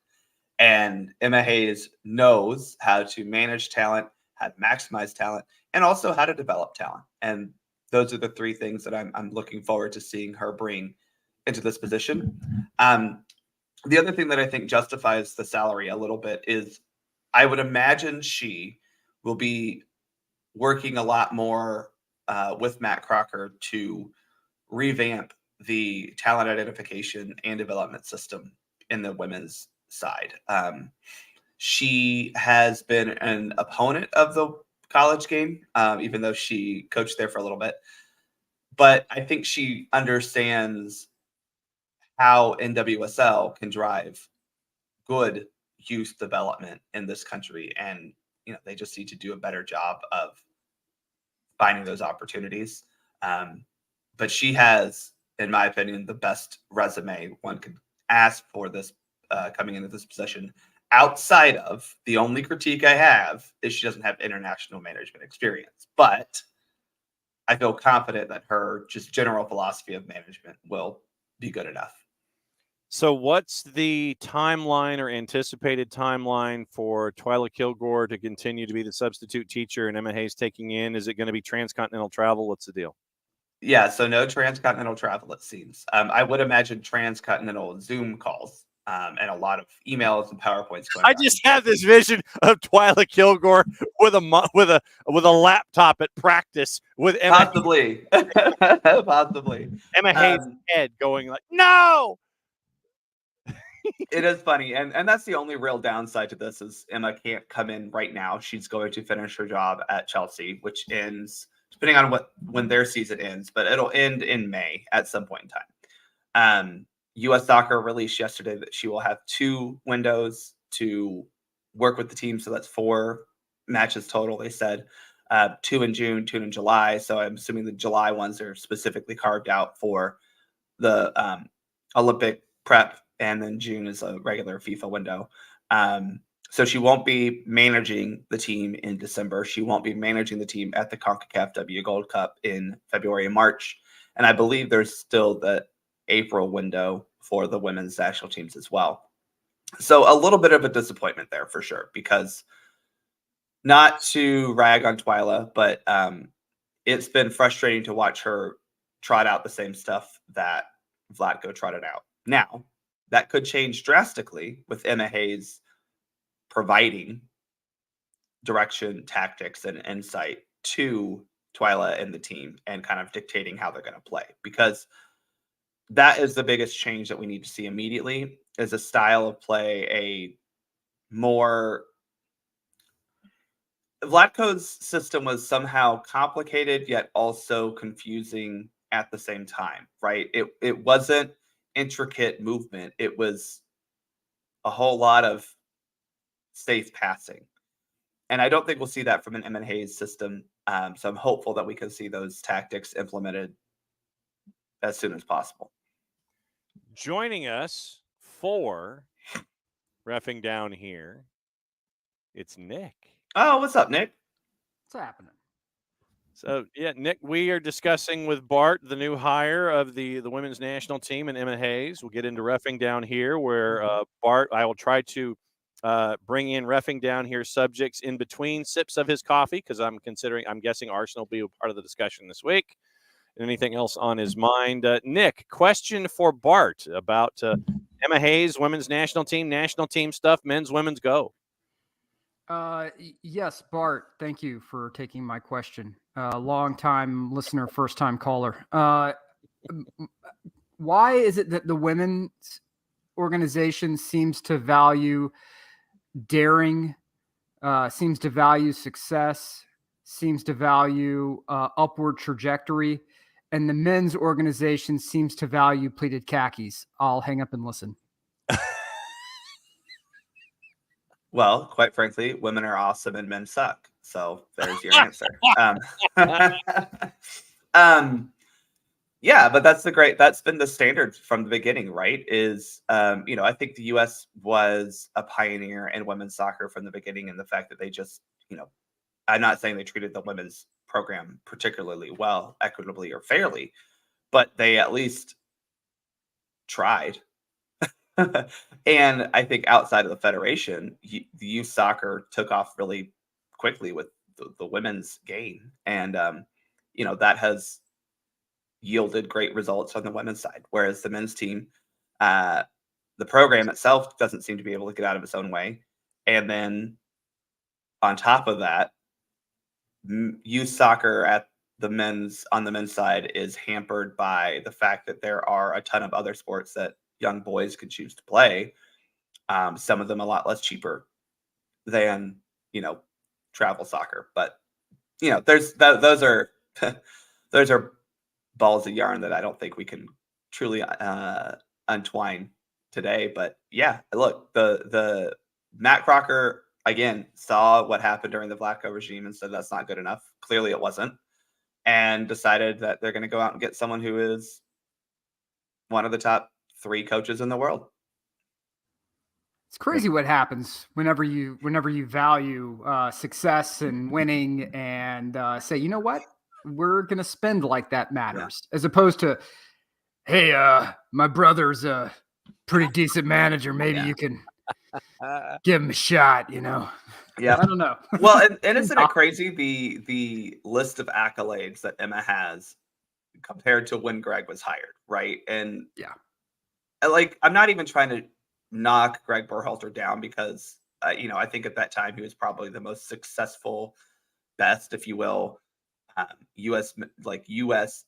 And Emma Hayes knows how to manage talent, how to maximize talent, and also how to develop talent. And those are the three things that I'm looking forward to seeing her bring into this position. The other thing that I think justifies the salary a little bit is I would imagine she will be working a lot more with Matt Crocker to revamp the talent identification and development system in the women's side. She has been an opponent of the college game, even though she coached there for a little bit. But I think she understands how NWSL can drive good youth development in this country. And, they just need to do a better job of finding those opportunities. But she has, in my opinion, the best resume one could ask for this coming into this position. Outside of the only critique I have is she doesn't have international management experience, but I feel confident that her just general philosophy of management will be good enough. So what's the timeline or anticipated timeline for Twyla Kilgore to continue to be the substitute teacher and Emma Hayes taking in? Is it going to be transcontinental travel? What's the deal? Yeah, so no transcontinental travel, it seems. I would imagine transcontinental Zoom calls and a lot of emails and PowerPoints going. I just have this vision of Twyla Kilgore with a laptop at practice with Emma. Possibly. Possibly. Emma Hayes' head going like, no. It is funny, and that's the only real downside to this is Emma can't come in right now. She's going to finish her job at Chelsea, which ends depending on when their season ends, but it'll end in May at some point in time. U.S. Soccer released yesterday that she will have 2 windows to work with the team, so that's 4 matches total. They said 2 in June, 2 in July. So I'm assuming the July ones are specifically carved out for the Olympic prep, and then June is a regular FIFA window. So she won't be managing the team in December. She won't be managing the team at the CONCACAF W Gold Cup in February and March. And I believe there's still the April window for the women's national teams as well. So a little bit of a disappointment there for sure, because not to rag on Twyla, but it's been frustrating to watch her trot out the same stuff that Vlatko trotted out. Now, that could change drastically with Emma Hayes providing direction, tactics, and insight to Twyla and the team and kind of dictating how they're going to play, because that is the biggest change that we need to see immediately, is a style of play, a more Vlatko's system was somehow complicated yet also confusing at the same time, right? It wasn't intricate movement. It was a whole lot of safe passing. And I don't think we'll see that from an Emma Hayes system. So I'm hopeful that we can see those tactics implemented as soon as possible. Joining us for Reffing Down here, it's Nick. Oh, what's up, Nick? What's happening? So, yeah, Nick, we are discussing with Bart the new hire of the women's national team and Emma Hayes. We'll get into Reffing Down here where Bart, I will try to bring in Reffing Down here subjects in between sips of his coffee, because I'm guessing Arsenal will be a part of the discussion this week. Anything else on his mind? Nick, question for Bart about Emma Hayes, women's national team stuff, men's, women's, go. Yes, Bart, thank you for taking my question. Long-time listener, first-time caller. Why is it that the women's organization seems to value daring, seems to value success, seems to value upward trajectory, and the men's organization seems to value pleated khakis. I'll hang up and listen. Well, quite frankly, women are awesome and men suck. So there's your answer. Yeah, but that's been the standard from the beginning, right? I think the US was a pioneer in women's soccer from the beginning, and the fact that they just, I'm not saying they treated the women's program particularly well, equitably, or fairly, but they at least tried. And I think outside of the federation, the youth soccer took off really quickly with the women's game, and that has yielded great results on the women's side. Whereas the men's team, the program itself doesn't seem to be able to get out of its own way, and then on top of that, youth soccer on the men's side is hampered by the fact that there are a ton of other sports that young boys could choose to play. Some of them a lot less cheaper than travel soccer, but those are those are balls of yarn that I don't think we can truly untwine today. But yeah, look, the Matt Crocker again saw what happened during the Vlatko regime and said that's not good enough. Clearly, it wasn't, and decided that they're going to go out and get someone who is one of the top 3 coaches in the world. It's crazy what happens whenever you value success and winning and say, you know what, we're going to spend like that matters, as opposed to, hey, my brother's a pretty decent manager. Maybe you can give him a shot, Yeah, I don't know. Well, and isn't it crazy the list of accolades that Emma has compared to when Greg was hired, right? And yeah, I'm not even trying to knock Greg Berhalter down because I think at that time he was probably the most successful, best, if you will, U.S.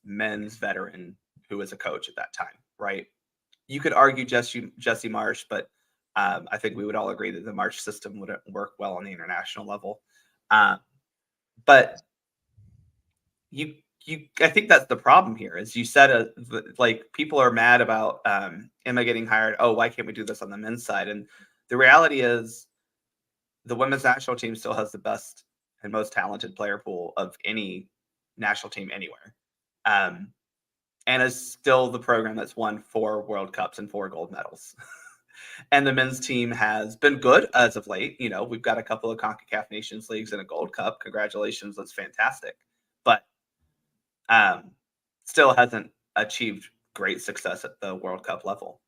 men's veteran who was a coach at that time, right? You could argue Jesse Marsh, but I think we would all agree that the Marsh system wouldn't work well on the international level. But I think that's the problem here. Is you said people are mad about Emma getting hired. Oh, why can't we do this on the men's side? And the reality is, the women's national team still has the best and most talented player pool of any national team anywhere, and is still the program that's won 4 World Cups and 4 gold medals. And the men's team has been good as of late. We've got a couple of CONCACAF Nations Leagues and a Gold Cup. Congratulations, that's fantastic. But still hasn't achieved great success at the World Cup level.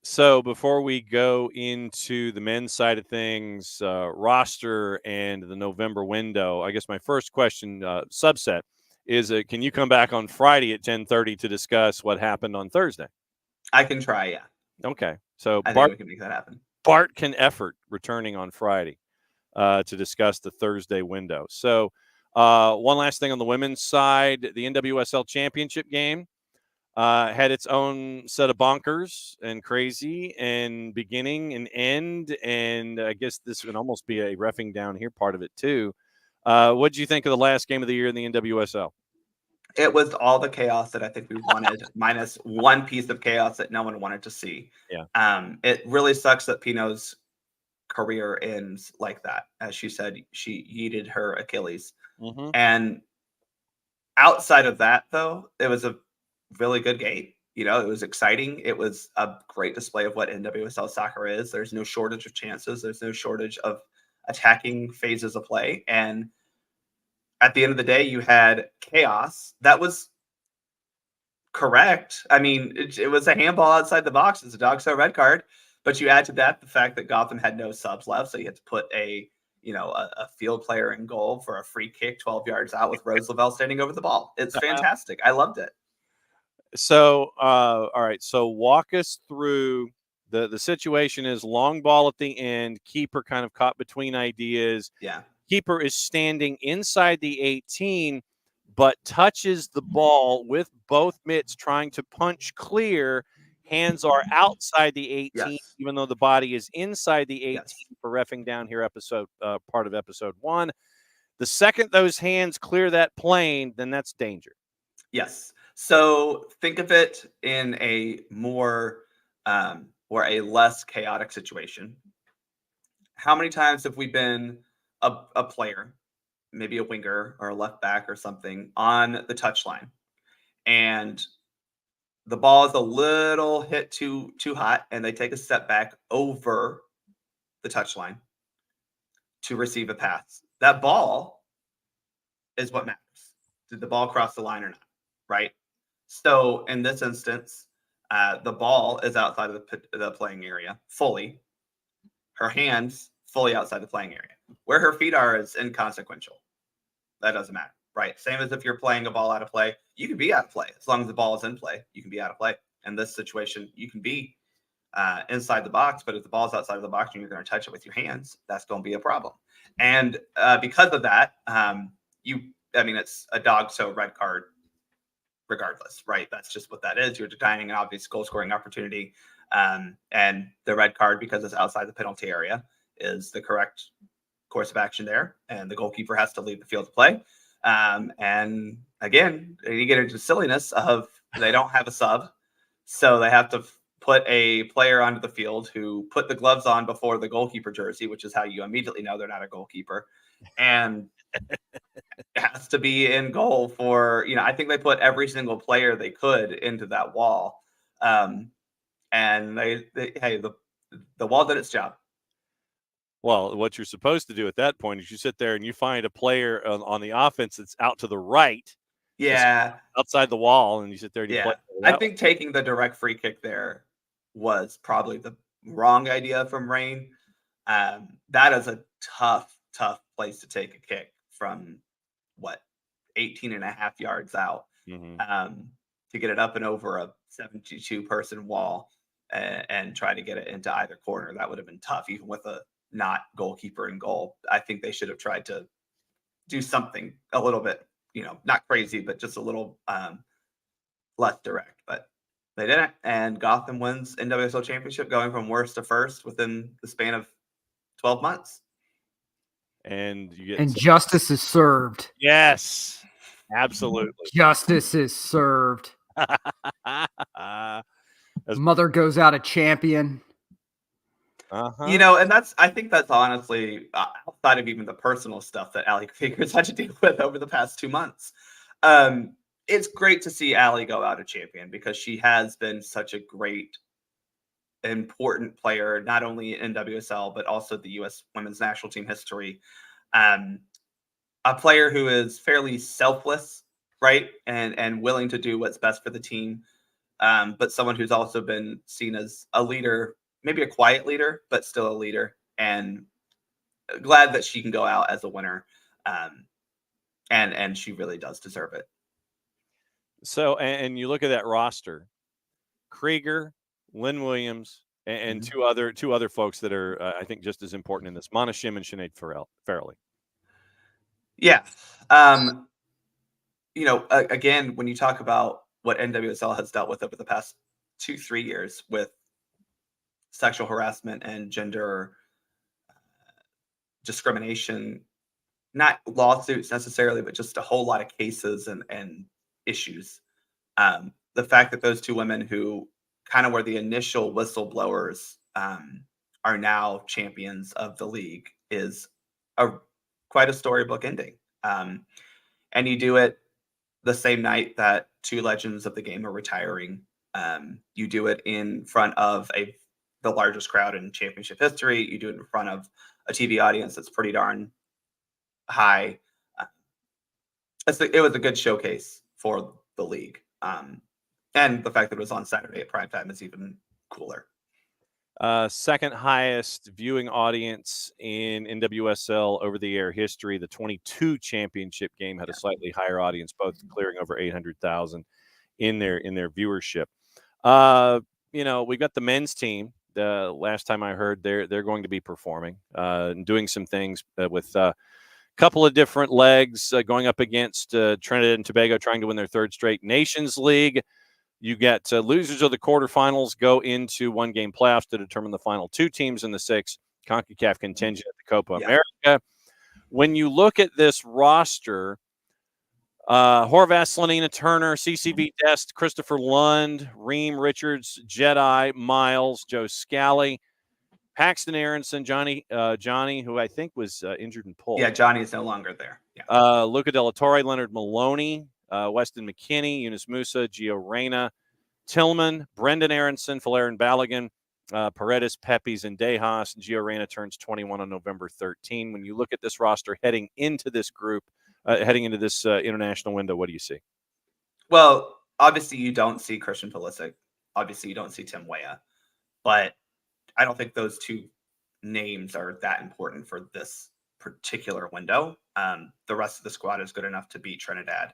So before we go into the men's side of things, roster and the November window, I guess my first question, subset, is can you come back on Friday at 10:30 to discuss what happened on Thursday? I can try, yeah. Okay. So I think we can make that happen. Bart can effort returning on Friday to discuss the Thursday window. So one last thing on the women's side, the NWSL championship game had its own set of bonkers and crazy and beginning and end. And I guess this would almost be a reffing down here part of it too. What did you think of the last game of the year in the NWSL? It was all the chaos that I think we wanted, minus one piece of chaos that no one wanted to see. Yeah. It really sucks that Pino's career ends like that. As she said, she yeeted her Achilles. Mm-hmm. And outside of that, though, it was a really good game. It was exciting. It was a great display of what NWSL soccer is. There's no shortage of chances. There's no shortage of attacking phases of play. And at the end of the day, you had chaos. That was correct. I mean, it was a handball outside the box. It's a dog show red card. But you add to that the fact that Gotham had no subs left, so you had to put a field player in goal for a free kick 12 yards out with Rose Lavelle standing over the ball. It's fantastic. I loved it. So, all right. So walk us through the situation. Is long ball at the end, keeper kind of caught between ideas. Yeah. Keeper is standing inside the 18, but touches the ball with both mitts trying to punch clear. Hands are outside the 18, yes, even though the body is inside the 18, yes, for reffing down here part of episode 1. The second those hands clear that plane, then that's danger. Yes. So think of it in a more or a less chaotic situation. How many times have we been a player, maybe a winger or a left back or something, on the touchline, and the ball is a little hit too hot, and they take a step back over the touchline to receive a pass? That ball is what matters. Did the ball cross the line or not? Right. So in this instance, the ball is outside of the playing area fully. Her hands fully outside the playing area. Where her feet are is inconsequential. That doesn't matter, right? Same as if you're playing a ball out of play. You can be out of play. As long as the ball is in play, you can be out of play. In this situation, you can be inside the box, but if the ball's outside of the box and you're going to touch it with your hands, that's going to be a problem. And because of that, it's a dog, so red card regardless, right? That's just what that is. You're denying an obvious goal scoring opportunity. And the red card, because it's outside the penalty area, is the correct course of action there. And the goalkeeper has to leave the field to play. And again, you get into silliness of they don't have a sub. So they have to put a player onto the field who put the gloves on before the goalkeeper jersey, which is how you immediately know they're not a goalkeeper. And has to be in goal for, I think they put every single player they could into that wall. And the wall did its job. Well, what you're supposed to do at that point is you sit there and you find a player on the offense that's out to the right. Yeah. Outside the wall, and you sit there and you play. I think taking the direct free kick there was probably the wrong idea from Rain. That is a tough place to take a kick from 18 and a half yards out, to get it up and over a 72 person wall and try to get it into either corner. That would have been tough, even with a not goalkeeper in goal. I think they should have tried to do something a little bit, not crazy, but just a little less direct, but they didn't. And Gotham wins NWSL championship, going from worst to first within the span of 12 months. And justice is served. Yes, absolutely. Justice is served. Mother goes out a champion. And I think that's honestly outside of even the personal stuff that Allie Krieger's had to deal with over the past 2 months. It's great to see Allie go out a champion, because she has been such a great, important player, not only in WSL, but also the U.S. women's national team history. A player who is fairly selfless, right? And willing to do what's best for the team. But someone who's also been seen as a leader, maybe a quiet leader, but still a leader. And glad that she can go out as a winner. And she really does deserve it. So, and you look at that roster: Krieger, Lynn Williams, and two other folks that are, I think, just as important in this: Mana Shim and Sinead Farrelly. Yeah. Again, when you talk about what NWSL has dealt with over the past 2-3 years with sexual harassment and gender discrimination, not lawsuits necessarily, but just a whole lot of cases and issues. The fact that those two women who kind of were the initial whistleblowers are now champions of the league is quite a storybook ending. And you do it the same night that two legends of the game are retiring. You do it in front of the largest crowd in championship history. You do it in front of a TV audience that's pretty darn high. It was a good showcase for the league. And the fact that it was on Saturday at primetime is even cooler. Second highest viewing audience in NWSL over-the-air history. The 22 championship game had a slightly higher audience, both clearing over 800,000 in their viewership. We've got the men's team. The last time I heard, they're going to be performing and doing some things with a couple of different legs, going up against Trinidad and Tobago, trying to win their third straight Nations League. You get losers of the quarterfinals go into one-game playoffs to determine the final two teams in the 6 CONCACAF contingent at the Copa America. when you look at this roster, Horvath, Slanina, Turner, CCV Dest, Christopher Lund, Reem, Richards, Jedi, Miles, Joe Scally, Paxton Aronson, Johnny, who I think was injured and pulled. Yeah, Johnny is no longer there. Yeah. Luca De La Torre, Leonard Maloney, Weston McKinney, Eunice Musa, Gio Reyna, Tillman, Brendan Aronson, Falarin Balogun, Paredes, Pepes, and Dejas. Gio Reyna turns 21 on November 13. When you look at this roster heading into this group, heading into this international window, what do you see? Well, obviously you don't see Christian Pulisic. Obviously you don't see Tim Weah. But I don't think those two names are that important for this particular window. The rest of the squad is good enough to beat Trinidad,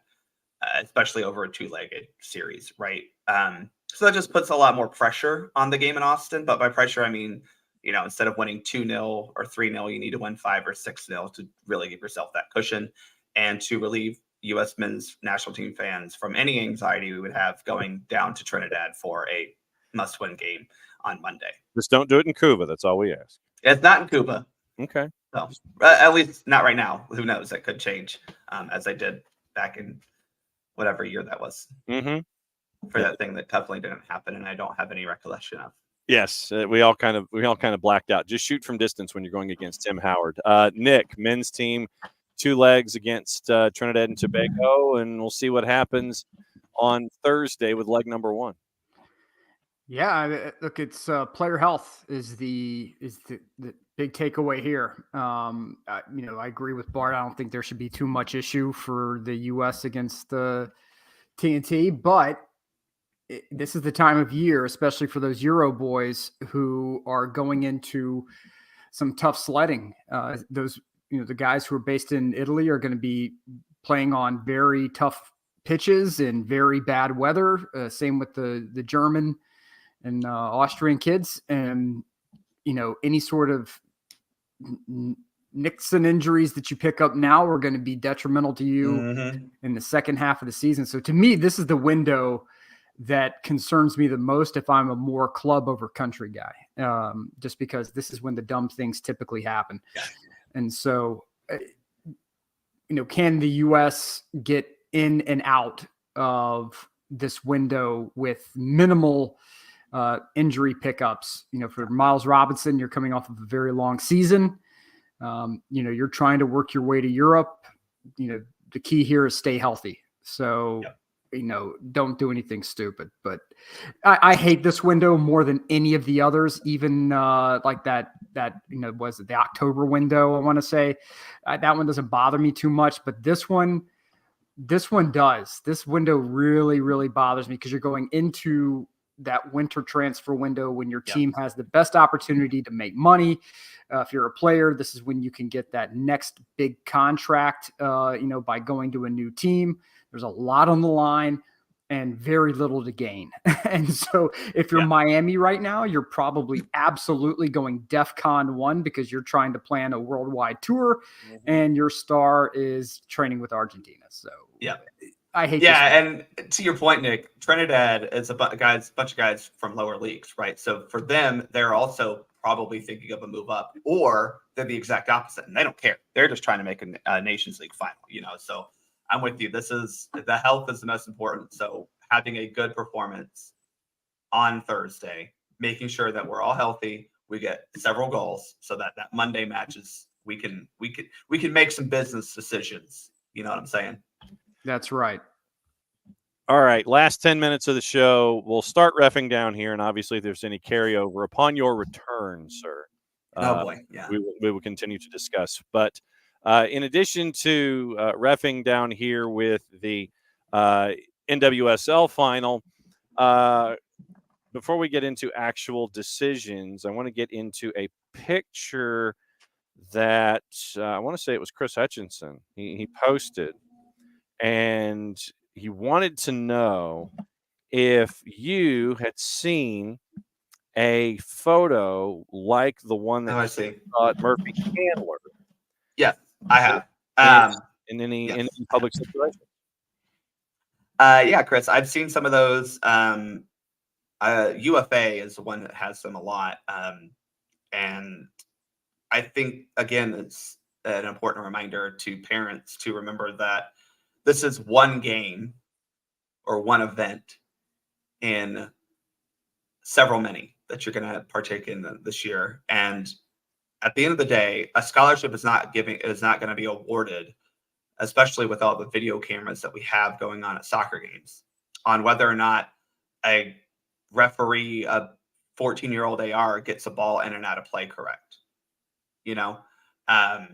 especially over a two-legged series, right? So that just puts a lot more pressure on the game in Austin. But by pressure, I mean, instead of winning 2-0 or 3-0, you need to win 5 or 6-0 to really give yourself that cushion and to relieve U.S. men's national team fans from any anxiety we would have going down to Trinidad for a must-win game on Monday. Just don't do it in Cuba. That's all we ask. It's not in Cuba. Okay. So, at least not right now. Who knows? That could change, as I did back in whatever year that was. Mm-hmm. For that thing that definitely didn't happen, and I don't have any recollection of. Yes, we all kind of blacked out. Just shoot from distance when you're going against Tim Howard. Nick, men's team, 2 legs against Trinidad and Tobago, and we'll see what happens on Thursday with leg number 1. Yeah, look, it's player health is the big takeaway here. I agree with Bart. I don't think there should be too much issue for the U.S. against the TNT, but this is the time of year, especially for those Euro boys who are going into some tough sledding. The guys who are based in Italy are going to be playing on very tough pitches in very bad weather. Same with the German and Austrian kids, and any sort of nicks and injuries that you pick up now are going to be detrimental to you in the second half of the season. So to me, this is the window that concerns me the most if I'm a more club over country guy, just because this is when the dumb things typically happen. Yeah. And so, can the U.S. get in and out of this window with minimal injury pickups? For Miles Robinson, you're coming off of a very long season. You're trying to work your way to Europe. The key here is stay healthy. So, don't do anything stupid. But I hate this window more than any of the others, even like that, was it the October window? I want to say that one doesn't bother me too much, but this one does. This window really, really bothers me because you're going into that winter transfer window when your team has the best opportunity to make money. If you're a player, this is when you can get that next big contract, by going to a new team. There's a lot on the line and very little to gain. And so if you're Miami right now, you're probably absolutely going DEFCON 1 because you're trying to plan a worldwide tour and your star is training with Argentina. So I hate this. And to your point, Nick, Trinidad is a bunch of guys from lower leagues, right? So for them, they're also probably thinking of a move up, or they're the exact opposite, and they don't care. They're just trying to make a Nations League final, So I'm with you. The health is the most important. So having a good performance on Thursday, making sure that we're all healthy, we get several goals, so that Monday matches we can make some business decisions. You know what I'm saying? That's right. All right, last 10 minutes of the show. We'll start reffing down here, and obviously if there's any carryover upon your return, sir. Oh boy, yeah. We will continue to discuss. But in addition to reffing down here with the NWSL final, before we get into actual decisions, I want to get into a picture that I want to say it was Chris Hutchinson. He posted. And he wanted to know if you had seen a photo like the one that I see. Murphy Chandler. Yeah, I have. In any public situation. Chris, I've seen some of those. UFA is the one that has them a lot. And I think, again, an important reminder to parents to remember that this is one game or one event in several many that you're going to partake in this year. And at the end of the day, a scholarship is not going to be awarded, especially with all the video cameras that we have going on at soccer games, on whether or not a referee, a 14-year-old AR, gets a ball in and out of play correct. You know, I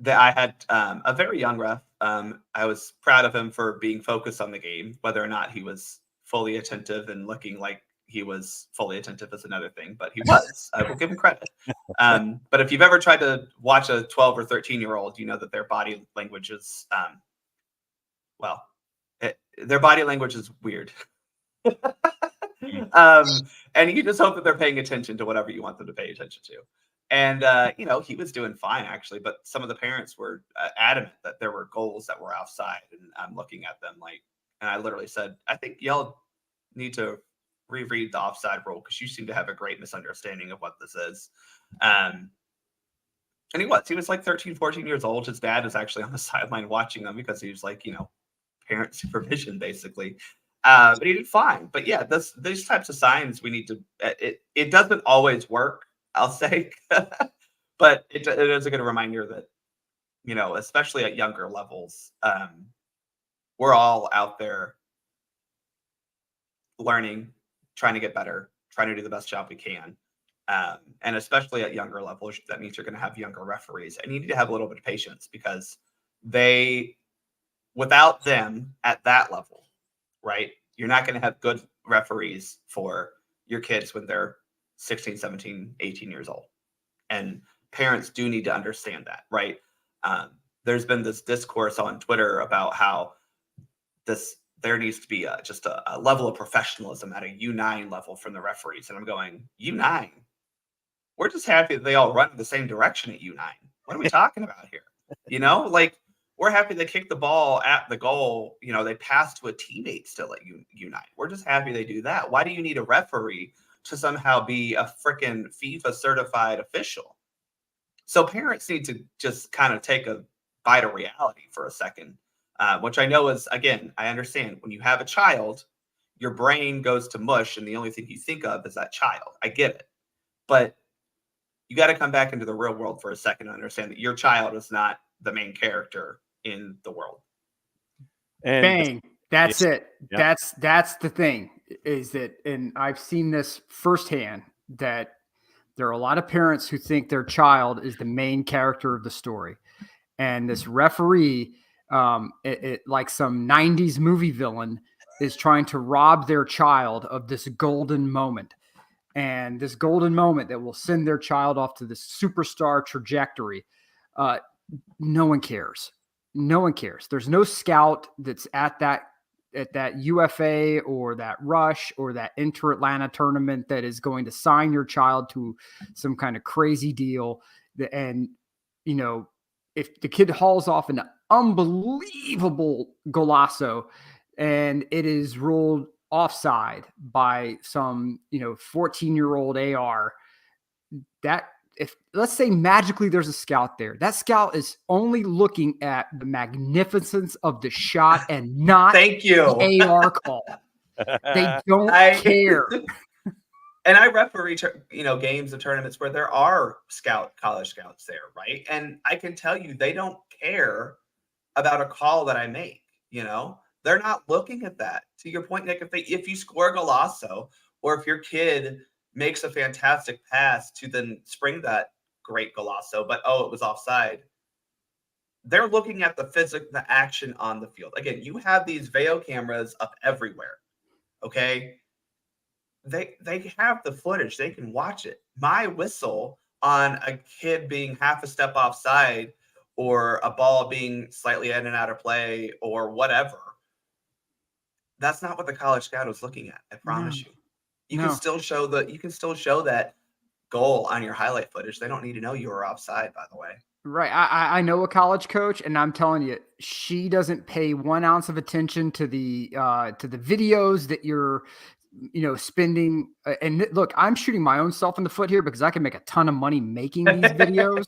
had a very young ref. I was proud of him for being focused on the game. Whether or not he was fully attentive and looking like he was fully attentive is another thing, but he was. I will give him credit. But if you've ever tried to watch a 12 or 13-year-old, you know that their body language is, their body language is weird. And you just hope that they're paying attention to whatever you want them to pay attention to. And, he was doing fine, actually. But some of the parents were adamant that there were goals that were offside. And I'm looking at them and I literally said, I think y'all need to reread the offside rule because you seem to have a great misunderstanding of what this is. And he was like 13, 14 years old. His dad is actually on the sideline watching them because he was like, parent supervision, basically. But he did fine. But yeah, these types of signs we need to, it doesn't always work, I'll say, but it is a good reminder that, especially at younger levels, we're all out there learning, trying to get better, trying to do the best job we can. And especially at younger levels, that means you're going to have younger referees, and you need to have a little bit of patience because without them at that level, right, you're not going to have good referees for your kids when they're 16, 17, 18 years old. And parents do need to understand that, right? There's been this discourse on Twitter about how there needs to be just a level of professionalism at a U9 level from the referees. And I'm going, U9? We're just happy that they all run in the same direction at U9. What are we talking about here? We're happy they kick the ball at the goal. They pass to a teammate still at U9. We're just happy they do that. Why do you need a referee to somehow be a freaking FIFA certified official? So parents need to just kind of take a bite of reality for a second, which I know is, again, I understand when you have a child, your brain goes to mush and the only thing you think of is that child. I get it. But you got to come back into the real world for a second and understand that your child is not the main character in the world. And Bang. That's it. Yeah. That's the thing is that, and I've seen this firsthand, that there are a lot of parents who think their child is the main character of the story. And this referee, like some 90s movie villain, is trying to rob their child of this golden moment. And this golden moment that will send their child off to this superstar trajectory. No one cares. No one cares. There's no scout that's at that UFA or that rush or that Inter-Atlanta tournament that is going to sign your child to some kind of crazy deal. And, if the kid hauls off an unbelievable golazo and it is ruled offside by some, 14-year-old AR, if let's say magically there's a scout there, that scout is only looking at the magnificence of the shot and not Thank you. the AR call. They don't care. And I referee, games and tournaments where there are college scouts there, right? And I can tell you they don't care about a call that I make. They're not looking at that. To your point, Nick, if you score a golazo or if your kid makes a fantastic pass to then spring that great golazo, but it was offside. They're looking at the action on the field. Again, you have these VAO cameras up everywhere. Okay. They have the footage. They can watch it. My whistle on a kid being half a step offside or a ball being slightly in and out of play or whatever, that's not what the college scout was looking at. I promise you. You can still show that goal on your highlight footage. They don't need to know you were offside, by the way. Right. I know a college coach, and I'm telling you, she doesn't pay 1 ounce of attention to the videos that your spending look, I'm shooting my own self in the foot here because I can make a ton of money making these videos.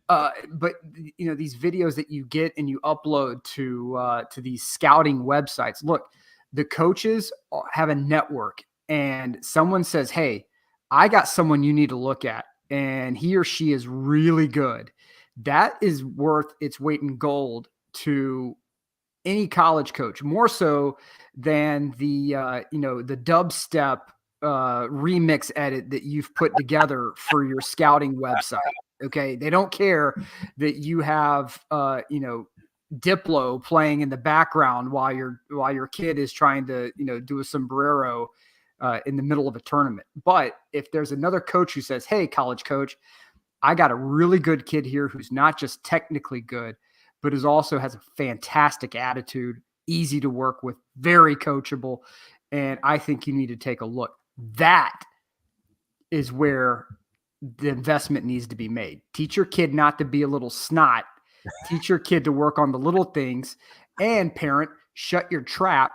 But these videos that you get and you upload to these scouting websites, look, the coaches have a network, and someone says, hey, I got someone you need to look at, and he or she is really good. That is worth its weight in gold to any college coach, more so than the dubstep remix edit that you've put together for your scouting website. Okay, they don't care that you have Diplo playing in the background while your kid is trying to do a sombrero in the middle of a tournament. But if there's another coach who says, hey, college coach, I got a really good kid here who's not just technically good, but is also has a fantastic attitude, easy to work with, very coachable, and I think you need to take a look. That is where the investment needs to be made. Teach your kid not to be a little snot. Teach your kid to work on the little things, and parent, shut your trap,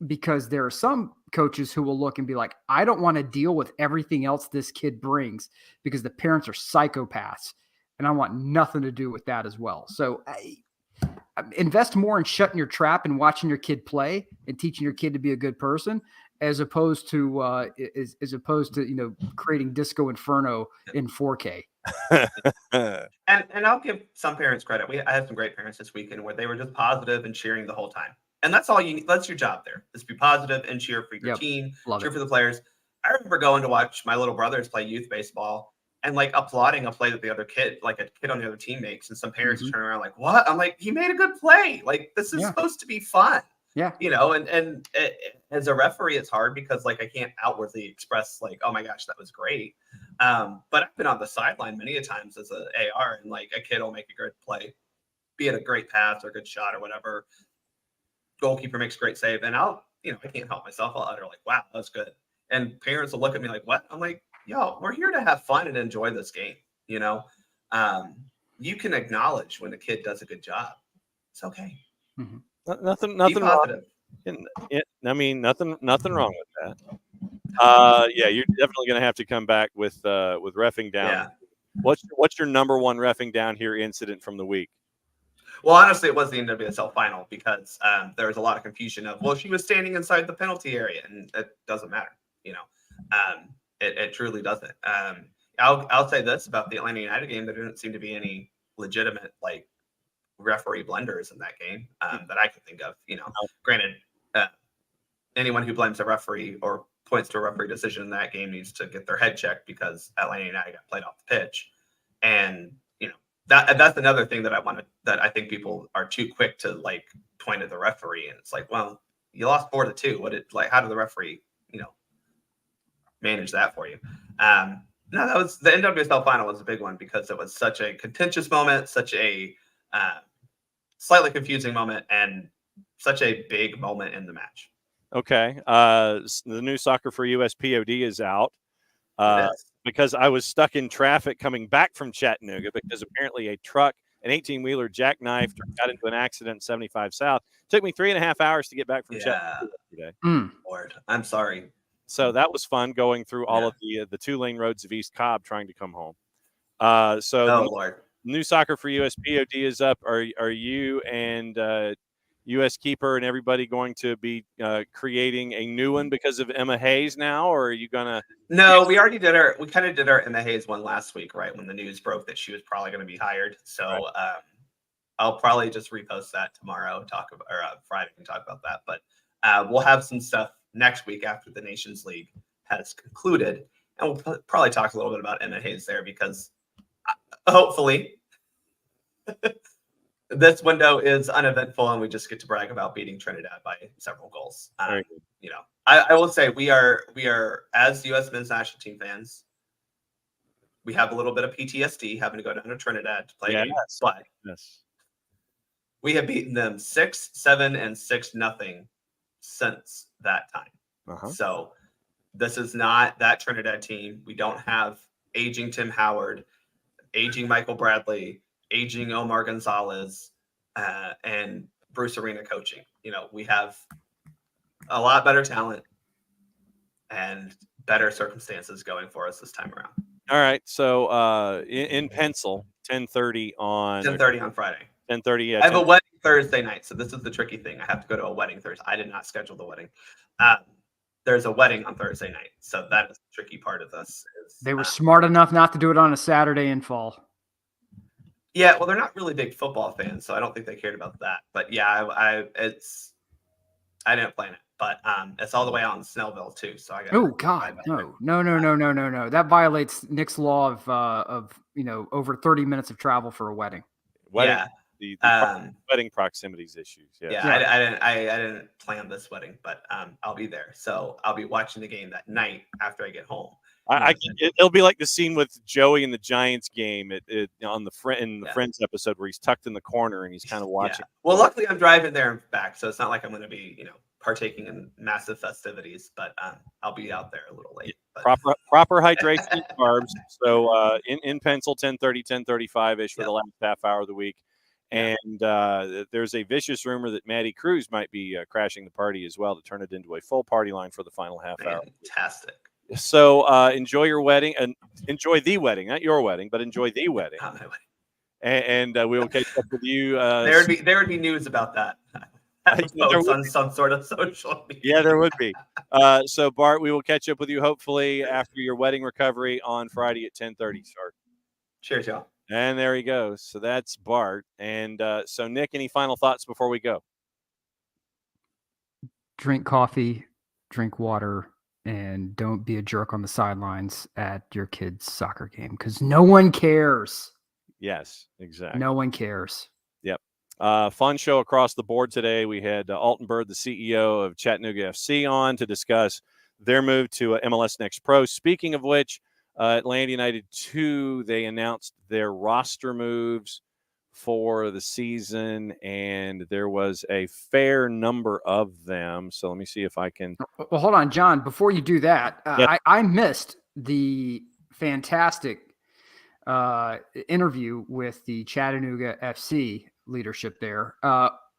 because there are some coaches who will look and be like, I don't want to deal with everything else this kid brings because the parents are psychopaths, and I want nothing to do with that as well. So invest more in shutting your trap and watching your kid play and teaching your kid to be a good person, as opposed to creating Disco Inferno in 4K. And I'll give some parents credit. I had some great parents this weekend where they were just positive and cheering the whole time. And that's all you need. That's your job there, is be positive and cheer for your team, cheer for the players. I remember going to watch my little brothers play youth baseball and like applauding a play that the other kid, like a kid on the other team makes. And some parents turn around like, what? I'm like, he made a good play. Like, this is supposed to be fun. Yeah. And as a referee, it's hard because like, I can't outwardly express like, oh my gosh, that was great. But I've been on the sideline many a times as an AR, and like a kid will make a great play, be it a great pass or a good shot or whatever. Goalkeeper makes a great save, and I can't help myself. I'll utter like, wow, that's good. And parents will look at me like, what? I'm like, yo, we're here to have fun and enjoy this game. You can acknowledge when a kid does a good job. It's okay. Mm-hmm. Nothing positive. Nothing wrong with that. You're definitely going to have to come back with reffing down. Yeah. What's your number one reffing down here incident from the week? Well, honestly, it was the NWSL final because there was a lot of confusion of, well, she was standing inside the penalty area, and it doesn't matter. It truly doesn't. I'll say this about the Atlanta United game: there didn't seem to be any legitimate like referee blunders in that game that I could think of. Granted, anyone who blames a referee or points to a referee decision in that game needs to get their head checked, because Atlanta United got played off the pitch, and that's another thing that I think people are too quick to like point at the referee, and it's like, well, you lost 4-2. How did the referee, manage that for you? No, that was the NWSL final was a big one because it was such a contentious moment, such a slightly confusing moment, and such a big moment in the match. Okay. The new Soccer for US POD is out. Because I was stuck in traffic coming back from Chattanooga, because apparently a truck, an 18-wheeler, jackknifed or got into an accident 75 South. Took me 3.5 hours to get back from Chattanooga today. Lord, I'm sorry. So that was fun going through all of the 2-lane roads of East Cobb trying to come home. Lord. New Soccer for US POD is up. Are you and US Keeper and everybody going to be creating a new one because of Emma Hayes now, or are you gonna? No, we already did we kind of did our Emma Hayes one last week, right when the news broke that she was probably going to be hired. So I'll probably just repost that tomorrow, Friday and talk about that. But we'll have some stuff next week after the Nations League has concluded, and we'll probably talk a little bit about Emma Hayes there, because hopefully this window is uneventful and we just get to brag about beating Trinidad by several goals. I will say we are as U.S. men's national team fans, we have a little bit of PTSD having to go down to Trinidad to play games, but we have beaten them 6-7 and 6-0 since that time. So this is not that Trinidad team. We don't have aging Tim Howard, aging Michael Bradley, aging Omar Gonzalez, and Bruce Arena coaching. We have a lot better talent. and better circumstances going for us this time around. All right. So in pencil, 10:30 on 10:30 on Friday. 10:30. Yeah, I have a wedding Thursday night, so this is the tricky thing. I have to go to a wedding Thursday. I did not schedule the wedding. There's a wedding on Thursday night, so that is the tricky part of this. They were smart enough not to do it on a Saturday in fall. Yeah, well, they're not really big football fans, so I don't think they cared about that. But yeah, I didn't plan it, but it's all the way out in Snellville too. So I got. Oh God, no! That violates Nick's law of over 30 minutes of travel for a wedding. Wedding, the wedding proximities issues. Yeah, I didn't plan this wedding, but I'll be there, so I'll be watching the game that night after I get home. It'll be like the scene with Joey in the Giants game on the Friends episode where he's tucked in the corner and he's kind of watching. Yeah. Well, luckily I'm driving there and back, so it's not like I'm going to be, partaking in massive festivities. But I'll be out there a little late. But. Proper hydration, carbs. So in pencil, 10:30, 10:35 ish for the last half hour of the week. And there's a vicious rumor that Maddie Cruz might be crashing the party as well to turn it into a full party line for the final half hour. Fantastic. So enjoy your wedding and enjoy the wedding, not your wedding, but enjoy the wedding. Not my wedding. And we will catch up with you. There would be news about that. On some sort of social media. Yeah, there would be. So Bart, we will catch up with you hopefully after your wedding recovery on Friday at 10:30. Start. Cheers, y'all. And there he goes. So that's Bart. And so Nick, any final thoughts before we go? Drink coffee, drink water. And don't be a jerk on the sidelines at your kid's soccer game because no one cares. Yes, exactly. No one cares. Yep. Fun show across the board today. We had Alton Bird, the CEO of Chattanooga FC, on to discuss their move to MLS Next Pro. Speaking of which, Atlanta United 2, they announced their roster moves for the season, and there was a fair number of them. So let me see if I can. Well, hold on, John. Before you do that, I missed the fantastic interview with the Chattanooga FC leadership there.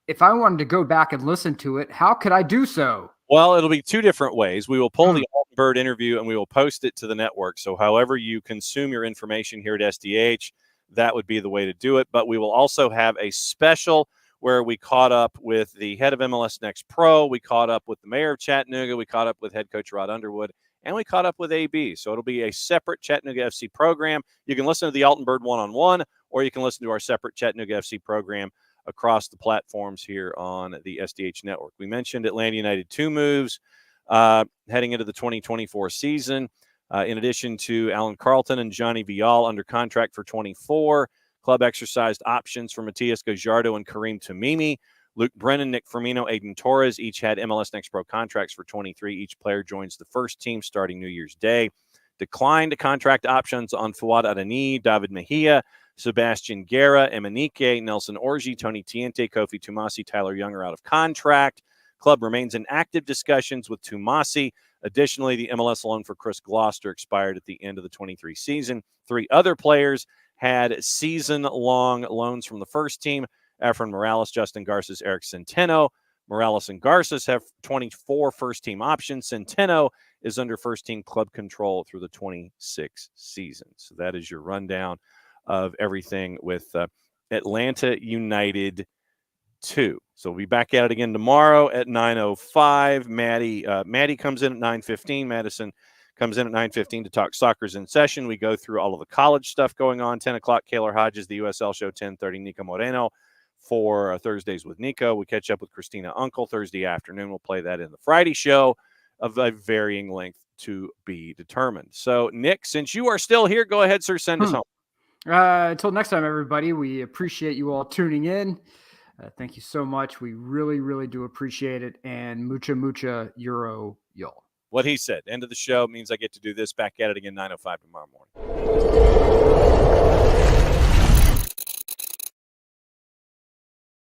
If I wanted to go back and listen to it, how could I do so? Well, it'll be two different ways. We will pull the Alton Bird interview and we will post it to the network. So however you consume your information here at SDH, that would be the way to do it. But we will also have a special where we caught up with the head of MLS Next Pro. We caught up with the mayor of Chattanooga. We caught up with head coach Rod Underwood. And we caught up with AB. So it'll be a separate Chattanooga FC program. You can listen to the Alton Bird one-on-one, or you can listen to our separate Chattanooga FC program across the platforms here on the SDH network. We mentioned Atlanta United 2 moves heading into the 2024 season. In addition to Alan Carlton and Johnny Vial under contract for 24, club exercised options for Matias Gajardo and Kareem Tamimi. Luke Brennan, Nick Firmino, Aiden Torres each had MLS Next Pro contracts for 23. Each player joins the first team starting New Year's Day. Declined contract options on Fuad Adani, David Mejia, Sebastian Guerra, Emanike, Nelson Orji, Tony Tiente, Kofi Tumasi, Tyler Young are out of contract. Club remains in active discussions with Tumasi. Additionally, the MLS loan for Chris Gloucester expired at the end of the 23 season. 3 other players had season-long loans from the first team. Efren Morales, Justin Garces, Eric Centeno. Morales and Garces have 24 first-team options. Centeno is under first-team club control through the 26 season. So that is your rundown of everything with Atlanta United 2. So we'll be back at it again tomorrow at 9:05. Maddie comes in at 9:15. Madison comes in at 9:15 to talk Soccer's in Session. We go through all of the college stuff going on. 10 o'clock, Kaylor Hodges, the USL show. 10:30, Nico Moreno for Thursdays with Nico. We catch up with Christina Uncle Thursday afternoon. We'll play that in the Friday show of a varying length to be determined. So, Nick, since you are still here, go ahead, sir. Send us home. Until next time, everybody, we appreciate you all tuning in. Thank you so much. We really, really do appreciate it. And mucha euro, y'all. What he said. End of the show means I get to do this. Back at it again, 9:05 tomorrow morning.